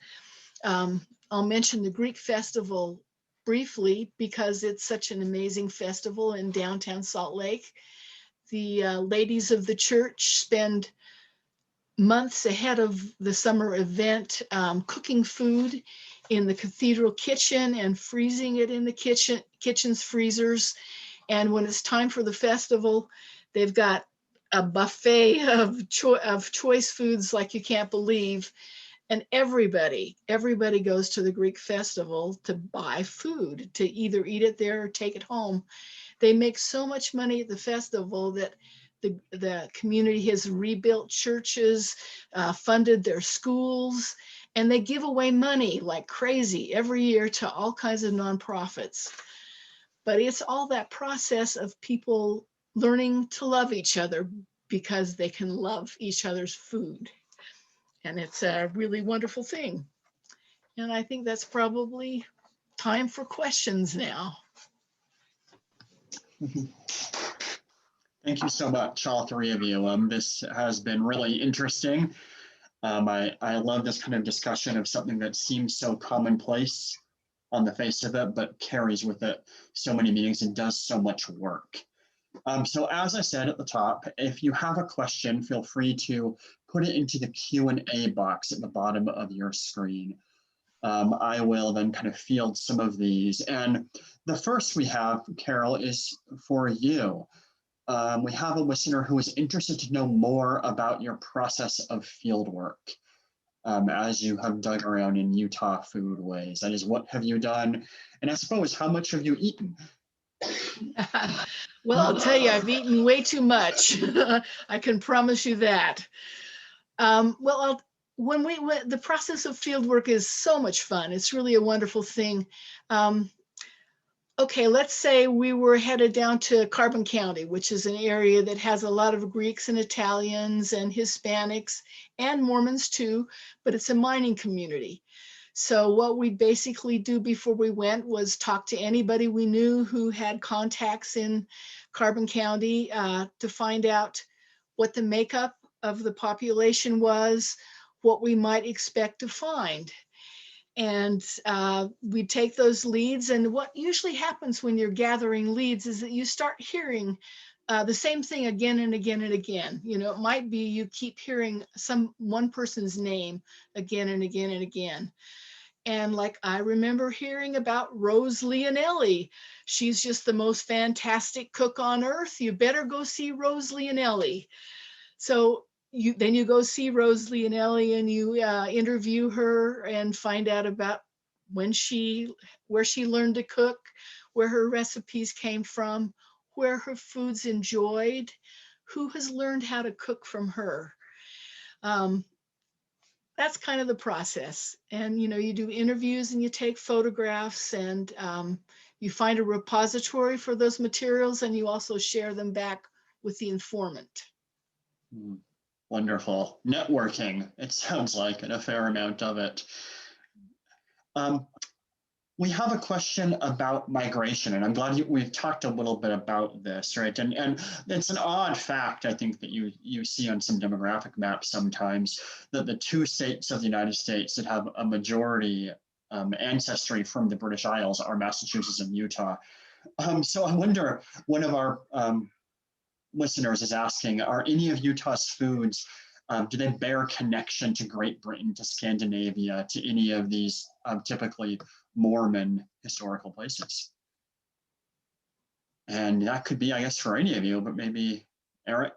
[SPEAKER 4] I'll mention the Greek festival briefly because it's such an amazing festival in downtown Salt Lake. The ladies of the church spend months ahead of the summer event cooking food in the cathedral kitchen and freezing it in the kitchen's freezers. And when it's time for the festival, they've got a buffet of choice foods like you can't believe. And everybody goes to the Greek festival to buy food, to either eat it there or take it home. They make so much money at the festival that the community has rebuilt churches, funded their schools, and they give away money like crazy every year to all kinds of nonprofits. But it's all that process of people learning to love each other because they can love each other's food. And it's a really wonderful thing. And I think that's probably time for questions now.
[SPEAKER 1] Thank you so much, all 3 of you. This has been really interesting. I love this kind of discussion of something that seems so commonplace on the face of it, but carries with it so many meanings and does so much work. So as I said at the top, if you have a question, feel free to put it into the Q&A box at the bottom of your screen. I will then kind of field some of these. And the first we have, Carol, is for you. We have a listener who is interested to know more about your process of field work as you have dug around in Utah foodways. That is, what have you done? And I suppose, how much have you eaten?
[SPEAKER 4] Well, I'll tell you, I've eaten way too much. I can promise you that. When we went, the process of field work is so much fun. It's really a wonderful thing. Okay, let's say we were headed down to Carbon County, which is an area that has a lot of Greeks and Italians and Hispanics and Mormons too, but it's a mining community. So what we basically do before we went was talk to anybody we knew who had contacts in Carbon County to find out what the makeup of the population was, what we might expect to find. And we take those leads, and what usually happens when you're gathering leads is that you start hearing the same thing again and again and again. You know, it might be you keep hearing one person's name again and again and again. And like, I remember hearing about Rose Leonelli. She's just the most fantastic cook on earth. You better go see Rose Leonelli. So then you go see Rose Leonelli and you interview her and find out about where she learned to cook, where her recipes came from, where her food's enjoyed, who has learned how to cook from her. That's kind of the process. And, you know, you do interviews and you take photographs, and you find a repository for those materials, and you also share them back with the informant.
[SPEAKER 1] Wonderful. Networking, it sounds like, and a fair amount of it. We have a question about migration, and I'm glad we've talked a little bit about this, right? And it's an odd fact, I think, that you see on some demographic maps sometimes, that the two states of the United States that have a majority ancestry from the British Isles are Massachusetts and Utah. So I wonder, one of our listeners is asking, are any of Utah's foods, do they bear connection to Great Britain, to Scandinavia, to any of these typically Mormon historical places? And that could be, I guess, for any of you, but maybe Eric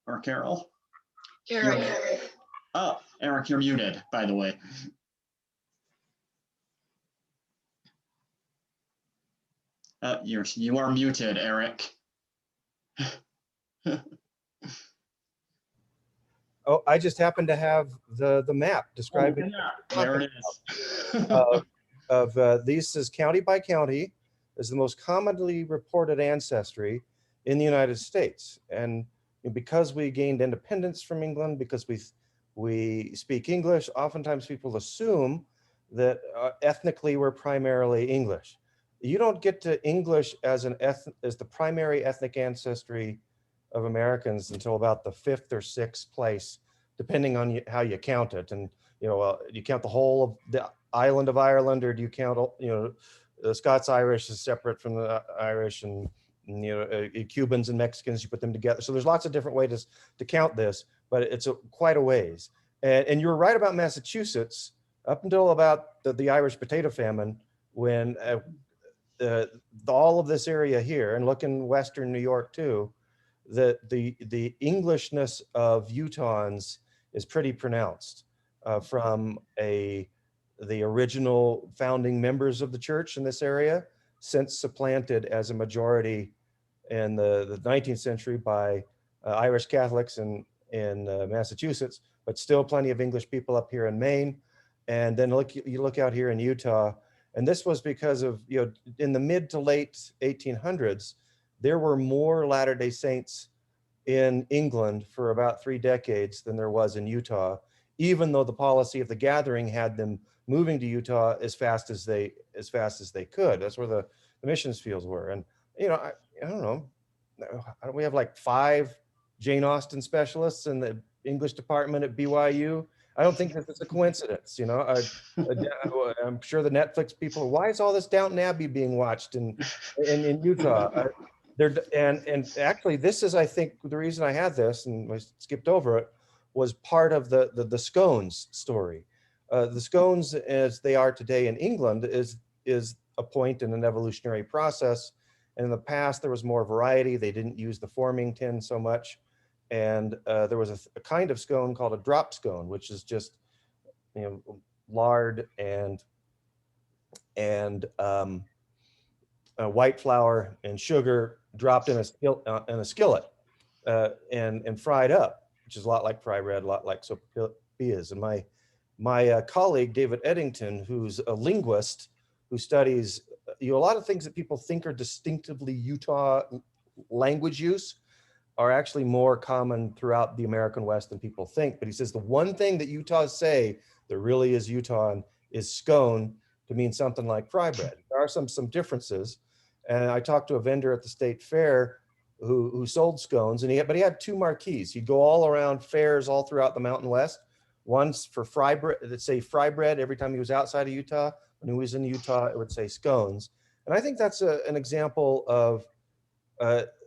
[SPEAKER 1] or Carol?
[SPEAKER 4] Eric.
[SPEAKER 1] Oh, Eric, you're muted, by the way. You are muted, Eric.
[SPEAKER 2] Oh, I just happen to have the map describing
[SPEAKER 1] there it is.
[SPEAKER 2] This is county by county, is the most commonly reported ancestry in the United States. And because we gained independence from England, because we speak English, oftentimes people assume that ethnically we're primarily English. You don't get to English as the primary ethnic ancestry of Americans until about the 5th or 6th place, depending on how you count it. And you count the whole of the island of Ireland, or do you count the Scots-Irish is separate from the Irish, and Cubans and Mexicans, you put them together. So there's lots of different ways to count this, but it's quite a ways. And you're right about Massachusetts up until about the Irish potato famine, when all of this area here, and look in Western New York too, the Englishness of Utahns is pretty pronounced from the original founding members of the church in this area, since supplanted as a majority in the 19th century by Irish Catholics in Massachusetts, but still plenty of English people up here in Maine. And then you look out here in Utah, and this was because of, in the mid to late 1800s, there were more Latter-day Saints in England for about 3 decades than there was in Utah, even though the policy of the gathering had them moving to Utah as fast as they could. That's where the missions fields were. And I don't know, we have like 5 Jane Austen specialists in the English department at BYU. I don't think this is a coincidence. I'm sure the Netflix people, why is all this Downton Abbey being watched in Utah? And actually, this is, I think, the reason I had this, and I skipped over it, was part of the scones story. The scones, as they are today in England, is a point in an evolutionary process. And in the past, there was more variety. They didn't use the forming tin so much. And there was a kind of scone called a drop scone, which is just, lard and white flour and sugar dropped in a skillet and fried up, which is a lot like fry bread, a lot like sopapillas. And my colleague David Eddington, who's a linguist who studies a lot of things that people think are distinctively Utah language use, are actually more common throughout the American West than people think. But he says the one thing that Utahs say that really is Utah is scone, to mean something like fry bread. There are some differences. And I talked to a vendor at the state fair who sold scones, but he had two marquees. He'd go all around fairs all throughout the Mountain West. One's for fry bread, that say fry bread every time he was outside of Utah. When he was in Utah, it would say scones. And I think that's an example of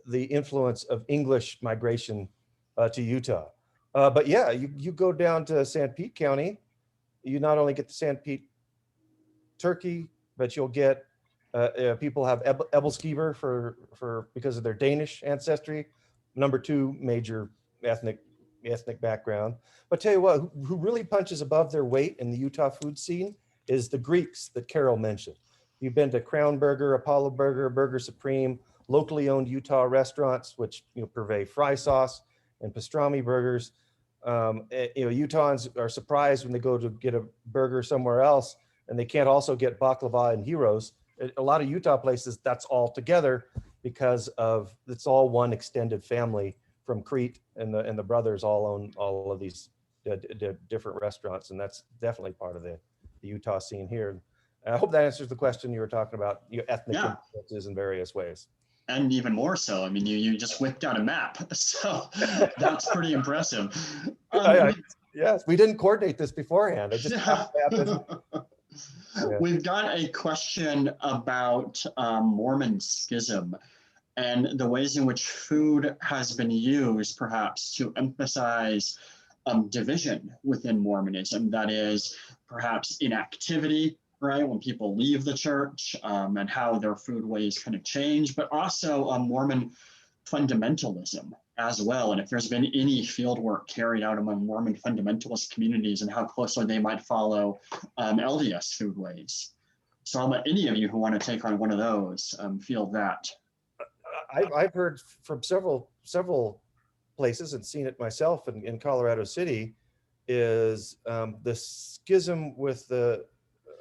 [SPEAKER 2] the influence of English migration to Utah. But yeah, you go down to San Pete County, you not only get the San Pete turkey, but you'll get people have Ebelskever for because of their Danish ancestry, number 2 major ethnic background. But tell you what, who really punches above their weight in the Utah food scene is the Greeks that Carol mentioned. You've been to Crown Burger, Apollo Burger, Burger Supreme, locally owned Utah restaurants, which purvey fry sauce and pastrami burgers. Utahns are surprised when they go to get a burger somewhere else and they can't also get baklava and gyros. A lot of Utah places, that's all together because of it's all one extended family from Crete, and the brothers all own all of these different restaurants, and that's definitely part of the Utah scene here. And I hope that answers the question you were talking about, ethnic influences in various ways.
[SPEAKER 1] And even more so, I mean, you just whipped out a map, so that's pretty impressive.
[SPEAKER 2] Yes, we didn't coordinate this beforehand. I just happened. Yeah.
[SPEAKER 1] We've got a question about Mormon schism and the ways in which food has been used perhaps to emphasize division within Mormonism. That is perhaps inactivity, right? When people leave the church and how their food ways kind of change, but also Mormon fundamentalism as well. And if there's been any field work carried out among Mormon fundamentalist communities and how closely they might follow LDS food ways. So I'll let any of you who want to take on one of those field that.
[SPEAKER 2] I've heard from several places and seen it myself in Colorado City, is the schism with a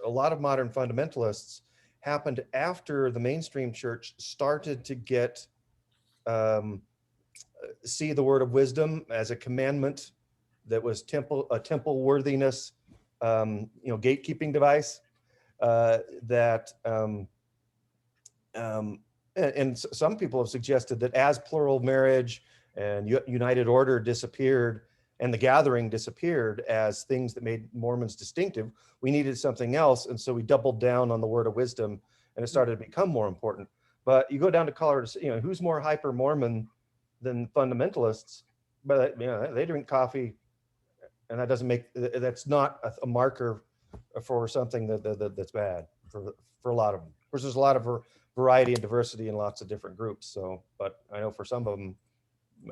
[SPEAKER 2] lot of modern fundamentalists happened after the mainstream church started to get see the word of wisdom as a commandment that was a temple worthiness, gatekeeping device and some people have suggested that as plural marriage and united order disappeared and the gathering disappeared as things that made Mormons distinctive, we needed something else. And so we doubled down on the word of wisdom and it started to become more important. But you go down to Colorado, who's more hyper Mormon than fundamentalists? But they drink coffee, and that's not a marker for something that's bad for a lot of them. Of course, there's a lot of variety and diversity in lots of different groups. So, but I know for some of them,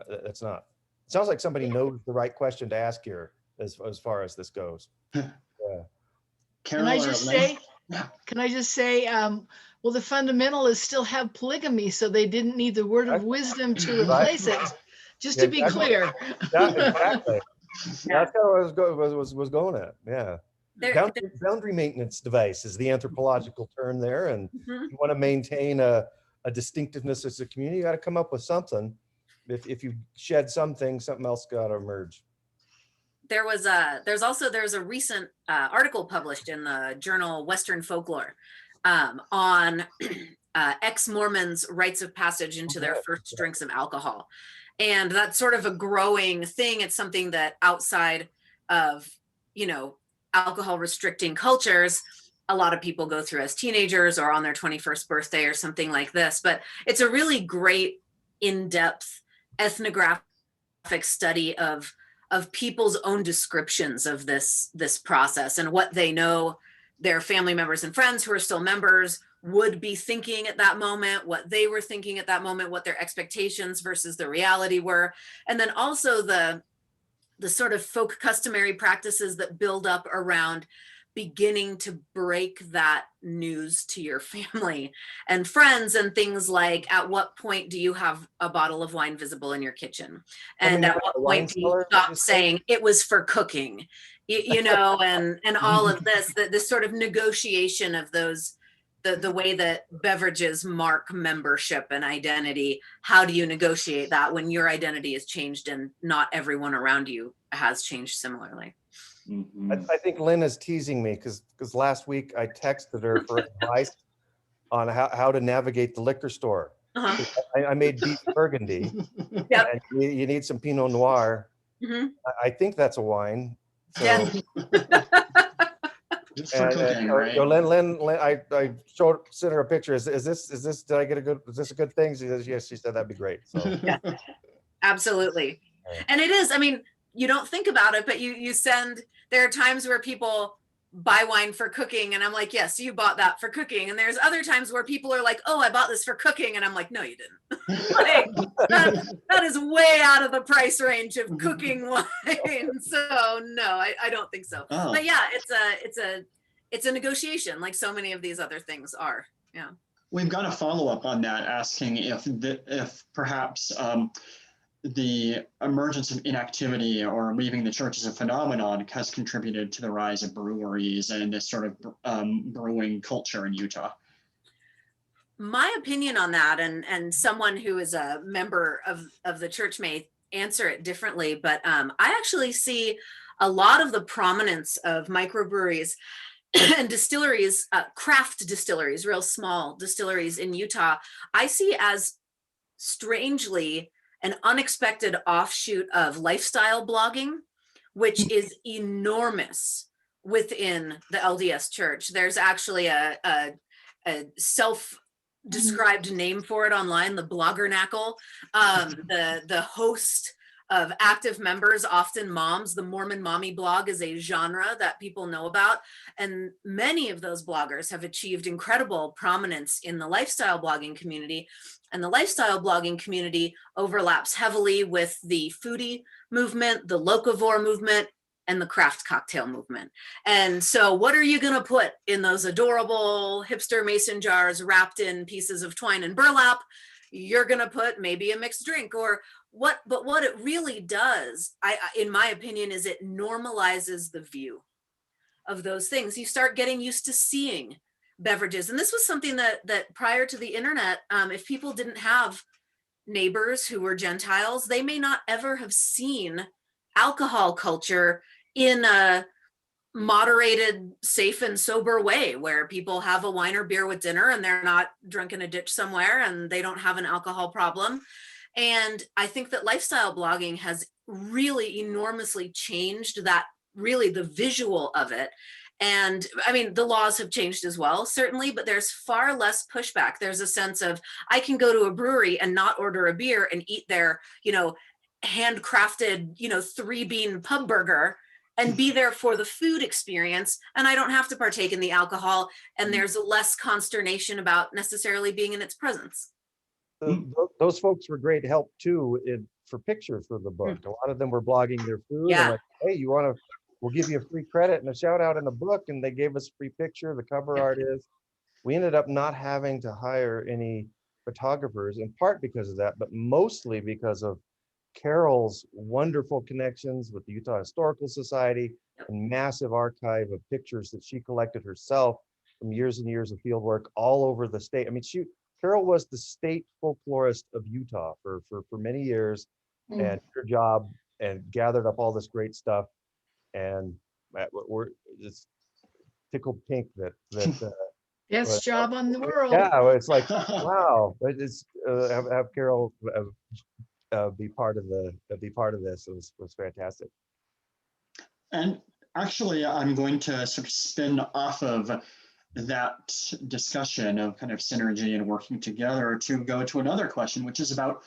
[SPEAKER 2] that's not. It sounds like somebody knows the right question to ask here as far as this goes. Yeah.
[SPEAKER 4] Can I just say, well, the fundamentalists still have polygamy, so they didn't need the word of wisdom to replace it. Just to be clear.
[SPEAKER 2] Exactly. That's how I was going at. Yeah. Boundary maintenance device is the anthropological term there, and you want to maintain a distinctiveness as a community. You got to come up with something. If you shed something else got to emerge.
[SPEAKER 3] There's a recent article published in the journal Western Folklore on ex-Mormons' rites of passage into their first drinks of alcohol. And that's sort of a growing thing. It's something that outside of, alcohol restricting cultures, a lot of people go through as teenagers or on their 21st birthday or something like this. But it's a really great in-depth ethnographic study of people's own descriptions of this process and what they know their family members and friends who are still members would be thinking at that moment, what they were thinking at that moment, what their expectations versus the reality were. And then also the sort of folk customary practices that build up around beginning to break that news to your family and friends, and things like, at what point do you have a bottle of wine visible in your kitchen? And at what point do you stop saying it was for cooking? You know, and all of this sort of negotiation of those, the way that beverages mark membership and identity. How do you negotiate that when your identity is changed and not everyone around you has changed similarly?
[SPEAKER 1] Mm-hmm.
[SPEAKER 2] I think Lynn is teasing me because last week I texted her for advice on how to navigate the liquor store.
[SPEAKER 3] Uh-huh.
[SPEAKER 2] I made beef burgundy.
[SPEAKER 3] Yep.
[SPEAKER 2] And you need some Pinot Noir.
[SPEAKER 3] Mm-hmm.
[SPEAKER 2] I think that's a wine. So,
[SPEAKER 3] Yeah.
[SPEAKER 1] It's for cooking, right?
[SPEAKER 2] Lynn, I sent her a picture. Is this? Did I get a good? Is this a good thing? She says yes. She said that'd be great. So
[SPEAKER 3] yeah, absolutely. And it is. I mean, you don't think about it, but you send. There are times where people buy wine for cooking, and I'm like, yes, you bought that for cooking. And there's other times where people are like, oh, I bought this for cooking, and I'm like, no, you didn't. Like, that is way out of the price range of cooking wine. So no, I don't think so. Oh. But yeah, it's a negotiation, like so many of these other things are. Yeah.
[SPEAKER 1] We've got a follow-up on that, asking if perhaps the emergence of inactivity or leaving the church as a phenomenon has contributed to the rise of breweries and this sort of brewing culture in Utah.
[SPEAKER 3] My opinion on that, and someone who is a member of the church may answer it differently, but I actually see a lot of the prominence of microbreweries and distilleries, craft distilleries, real small distilleries in Utah, I see as strangely an unexpected offshoot of lifestyle blogging, which is enormous within the LDS church. There's actually a self-described name for it online, the bloggernacle. The host of active members, often moms, the Mormon Mommy blog is a genre that people know about. And many of those bloggers have achieved incredible prominence in the lifestyle blogging community. And the lifestyle blogging community overlaps heavily with the foodie movement, the locavore movement, and the craft cocktail movement. And so what are you gonna put in those adorable hipster mason jars wrapped in pieces of twine and burlap? You're gonna put maybe a mixed drink or what, but what it really does, in my opinion, is it normalizes the view of those things. You start getting used to seeing beverages. And this was something that prior to the internet, if people didn't have neighbors who were Gentiles, they may not ever have seen alcohol culture in a moderated, safe and sober way where people have a wine or beer with dinner and they're not drunk in a ditch somewhere and they don't have an alcohol problem. And I think that lifestyle blogging has really enormously changed that, really the visual of it. And I mean, the laws have changed as well, certainly, but there's far less pushback. There's a sense of, I can go to a brewery and not order a beer and eat their, handcrafted, 3-bean pub burger and be there for the food experience. And I don't have to partake in the alcohol. And there's less consternation about necessarily being in its presence.
[SPEAKER 2] Those folks were great help too for pictures for the book. A lot of them were blogging their food.
[SPEAKER 3] Yeah.
[SPEAKER 2] And like, hey, we'll give you a free credit and a shout out in the book. And they gave us a free picture. The cover art is. We ended up not having to hire any photographers, in part because of that, but mostly because of Carol's wonderful connections with the Utah Historical Society and massive archive of pictures that she collected herself from years and years of field work all over the state. I mean, Carol was the state folklorist of Utah for many years, and her job and gathered up all this great stuff. And we're just tickled pink that
[SPEAKER 4] best job on the world.
[SPEAKER 2] Yeah, it's like wow. It's have Carol be part of this. It was fantastic.
[SPEAKER 1] And actually, I'm going to sort of spin off of that discussion of kind of synergy and working together to go to another question, which is about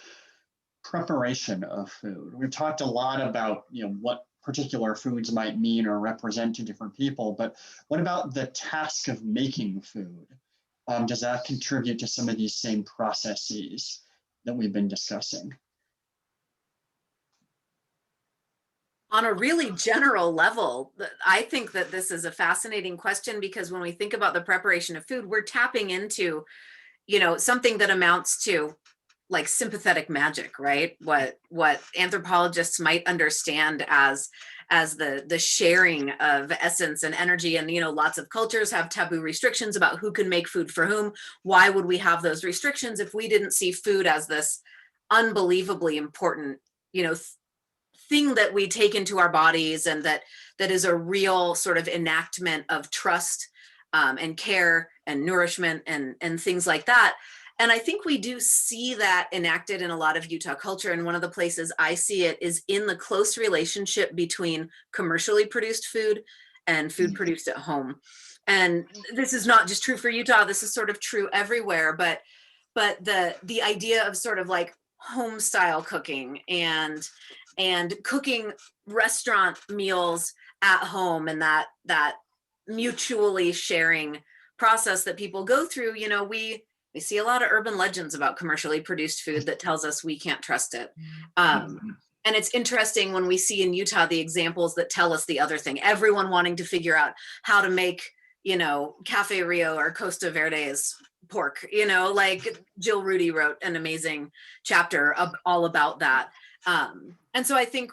[SPEAKER 1] preparation of food. We've talked a lot about, what particular foods might mean or represent to different people, but what about the task of making food? Does that contribute to some of these same processes that we've been discussing?
[SPEAKER 3] On a really general level, I think that this is a fascinating question, because when we think about the preparation of food, we're tapping into, something that amounts to like sympathetic magic, right? What anthropologists might understand as the sharing of essence and energy. And lots of cultures have taboo restrictions about who can make food for whom. Why would we have those restrictions if we didn't see food as this unbelievably important, thing that we take into our bodies, and that is a real sort of enactment of trust, and care and nourishment and things like that. And I think we do see that enacted in a lot of Utah culture. And one of the places I see it is in the close relationship between commercially produced food and food produced at home. And this is not just true for Utah, this is sort of true everywhere, but the idea of sort of like home style cooking and cooking restaurant meals at home, and that mutually sharing process that people go through. We see a lot of urban legends about commercially produced food that tells us we can't trust it. And it's interesting when we see in Utah the examples that tell us the other thing, everyone wanting to figure out how to make, Cafe Rio or Costa Verde's pork, like Jill Rudy wrote an amazing chapter all about that. And so I think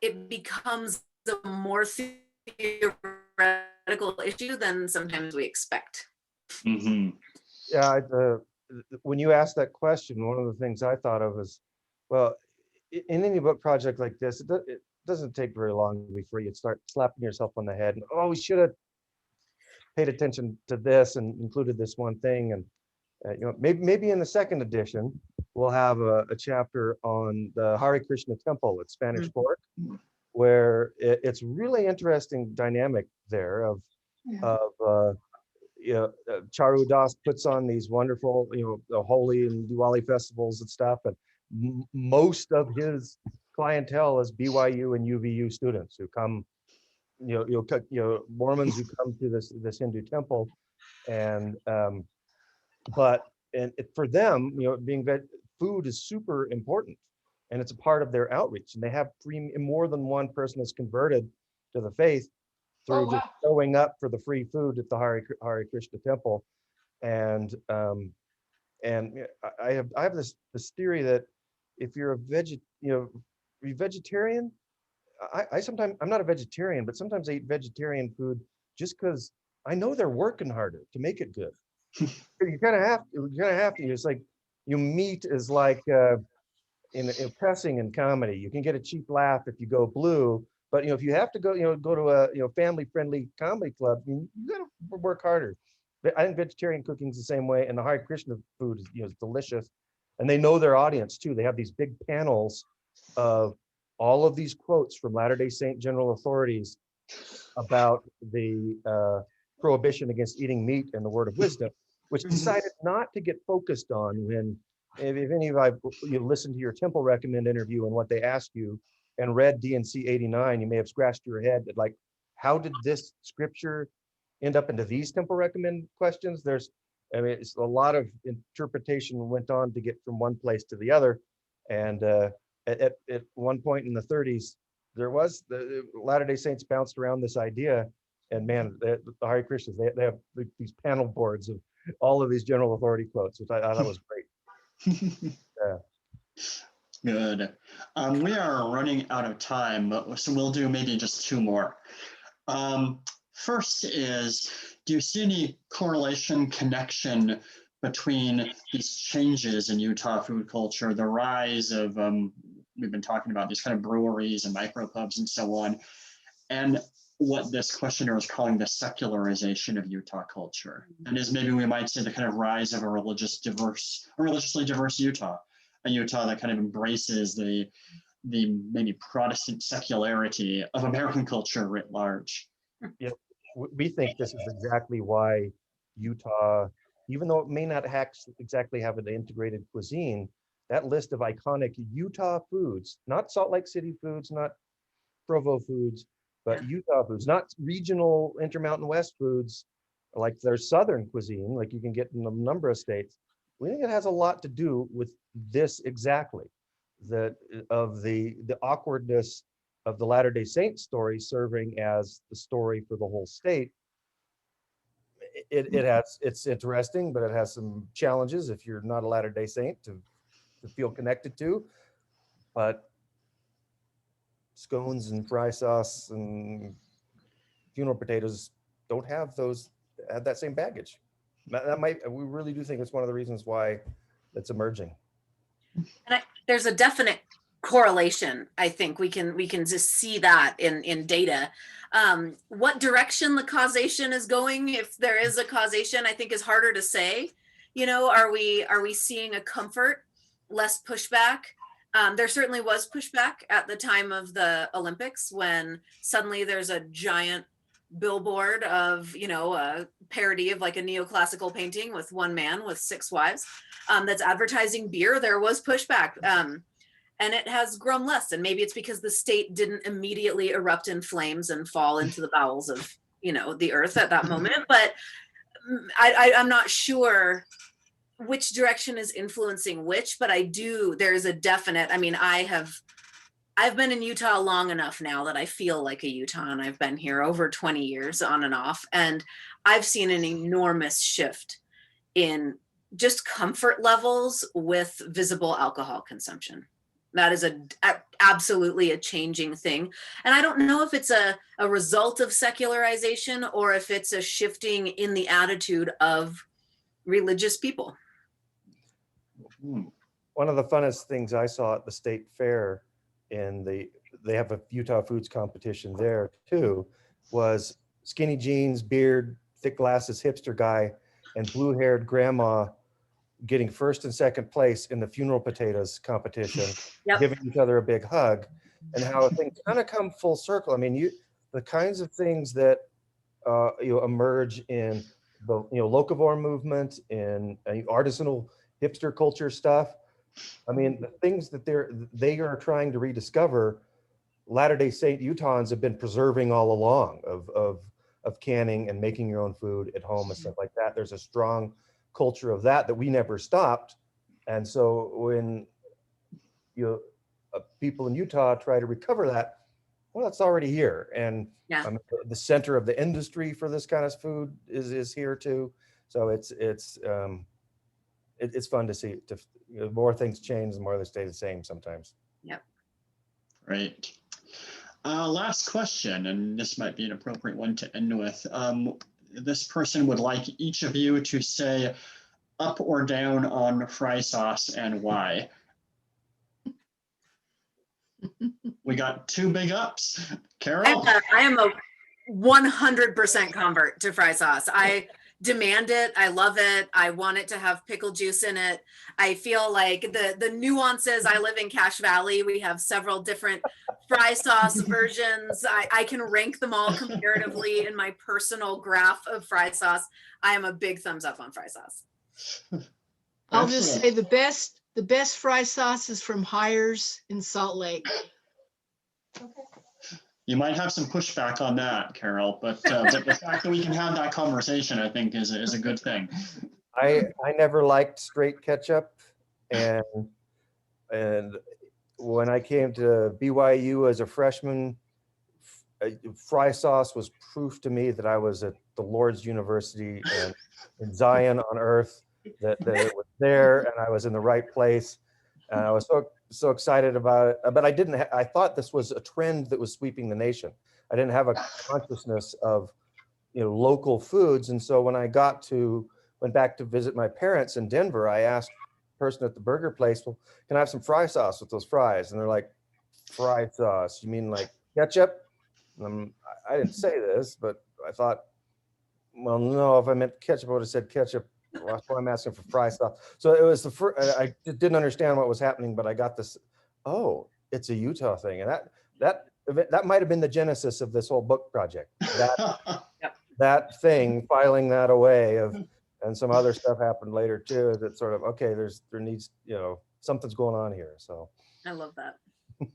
[SPEAKER 3] it becomes a more theoretical issue than sometimes we expect.
[SPEAKER 1] Mm-hmm.
[SPEAKER 2] Yeah, when you asked that question, one of the things I thought of was, well, in any book project like this, it doesn't take very long before you start slapping yourself on the head and, oh, we should have paid attention to this and included this one thing. And maybe in the second edition, we'll have a chapter on the Hare Krishna temple at Spanish Fork, where it's really interesting dynamic there of Charu Das puts on these wonderful, the Holi and Diwali festivals and stuff, and most of his clientele is BYU and UVU students who come, Mormons who come to this Hindu temple, and for them, food is super important, and it's a part of their outreach, and they have more than one person that's converted to the faith through just showing up for the free food at the Hare Krishna temple. And I have this theory that if you're a vegetarian, I sometimes, I'm not a vegetarian, but sometimes I eat vegetarian food just because I know they're working harder to make it good. You kind of have to. It's like, meat is like in pressing in comedy. You can get a cheap laugh if you go blue, but if you have to go to a family-friendly comedy club, you got to work harder. I think vegetarian cooking is the same way, and the Hare Krishna food is delicious, and they know their audience too. They have these big panels of all of these quotes from Latter-day Saint general authorities about the prohibition against eating meat and the word of wisdom, which decided not to get focused on when, if any of you listened to your Temple Recommend interview and what they asked you and read D&C 89, you may have scratched your head at like, how did this scripture end up into these Temple Recommend questions? It's a lot of interpretation went on to get from one place to the other. And at one point in the 30s, the Latter-day Saints bounced around this idea, and man, the Hare Krishnas, they have these panel boards of all of these general authority quotes, which I thought was great. Yeah.
[SPEAKER 1] Good. We are running out of time, so we'll do maybe just two more. First is, do you see any correlation, connection between these changes in Utah food culture, the rise of, we've been talking about these kind of breweries and micropubs and so on, and what this questioner is calling the secularization of Utah culture? And is maybe we might say the kind of rise of a religiously diverse Utah, a Utah that kind of embraces the maybe Protestant secularity of American culture writ large.
[SPEAKER 2] Yep. we think this is exactly why Utah, even though it may not exactly have an integrated cuisine, that list of iconic Utah foods, not Salt Lake City foods, not Provo foods, but Utah foods, not regional Intermountain West foods, like their Southern cuisine, like you can get in a number of states. We think it has a lot to do with this exactly, that of the awkwardness of the Latter-day Saint story serving as the story for the whole state. It's interesting, but it has some challenges if you're not a Latter-day Saint to feel connected to. But scones and fry sauce and funeral potatoes don't have that same baggage. We really do think it's one of the reasons why it's emerging.
[SPEAKER 3] And there's a definite correlation. I think we can just see that in data. What direction the causation is going, if there is a causation, I think is harder to say. Are we seeing a comfort, less pushback? There certainly was pushback at the time of the Olympics, when suddenly there's a giant billboard of, a parody of like a neoclassical painting with one man with 6 wives that's advertising beer. There was pushback, and it has grown less. And maybe it's because the state didn't immediately erupt in flames and fall into the bowels of, the earth at that moment. But I'm not sure which direction is influencing which, but there's a definite, I've been in Utah long enough now that I feel like a Utahn. I've been here over 20 years on and off, and I've seen an enormous shift in just comfort levels with visible alcohol consumption. That is absolutely a changing thing. And I don't know if it's a result of secularization or if it's a shifting in the attitude of religious people.
[SPEAKER 2] One of the funnest things I saw at the state fair, they have a Utah foods competition there too, was skinny jeans, beard, thick glasses, hipster guy, and blue-haired grandma getting first and second place in the funeral potatoes competition, giving each other a big hug, and how things kind of come full circle. The kinds of things that emerge in the locavore movement, in artisanal hipster culture stuff. The things that they are trying to rediscover, Latter-day Saint Utahns have been preserving all along, of canning and making your own food at home and stuff like that. There's a strong culture of that we never stopped. And so when people in Utah try to recover that, well, it's already here. And the center of the industry for this kind of food is here too. So it's fun to see. The more things change, the more they stay the same sometimes.
[SPEAKER 3] Yep.
[SPEAKER 1] Great. Last question, and this might be an appropriate one to end with. This person would like each of you to say up or down on fry sauce and why. We got 2 big ups. Carol?
[SPEAKER 3] I am a 100% convert to fry sauce. I demand it. I love it. I want it to have pickle juice in it. I feel like the nuances. I live in Cache Valley. We have several different fry sauce versions. I can rank them all comparatively in my personal graph of fry sauce. I am a big thumbs up on fry sauce.
[SPEAKER 4] I'll just say the best fry sauce is from Hires in Salt Lake.
[SPEAKER 1] You might have some pushback on that, Carol, but the fact that we can have that conversation, I think, is a good thing.
[SPEAKER 2] I never liked straight ketchup, and when I came to BYU as a freshman, fry sauce was proof to me that I was at the Lord's University and in Zion on earth, that it was there and I was in the right place, and I was so excited about it. But I thought this was a trend that was sweeping the nation. I didn't have a consciousness of local foods. And so when I went back to visit my parents in Denver, I asked the person at the burger place, well, can I have some fry sauce with those fries? And they're like, fry sauce? You mean like ketchup? I didn't say this, but I thought, well, no, if I meant ketchup, I would have said ketchup. That's why I'm asking for fry sauce. So it was the first, I didn't understand what was happening, but I got this, oh, it's a Utah thing. And that might have been the genesis of this whole book project. that thing, filing that away and some other stuff happened later too, that sort of, okay, there needs, something's going on here. So
[SPEAKER 3] I love that.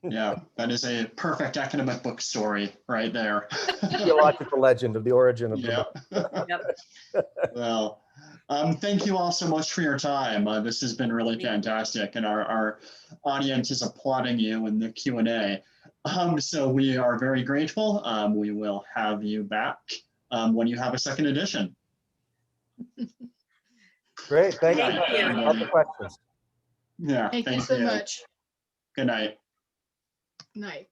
[SPEAKER 1] Yeah, that is a perfect academic book story right there.
[SPEAKER 2] theological legend of the origin of the
[SPEAKER 1] Yeah.
[SPEAKER 2] book.
[SPEAKER 3] Yep.
[SPEAKER 1] Well, thank you all so much for your time. This has been really fantastic, and our audience is applauding you in the Q&A. So we are very grateful. We will have you back when you have a second edition.
[SPEAKER 2] Great, thank you.
[SPEAKER 3] Thank you.
[SPEAKER 2] Lots of questions.
[SPEAKER 1] Yeah,
[SPEAKER 4] Thank you so much.
[SPEAKER 1] Good night.
[SPEAKER 4] Night.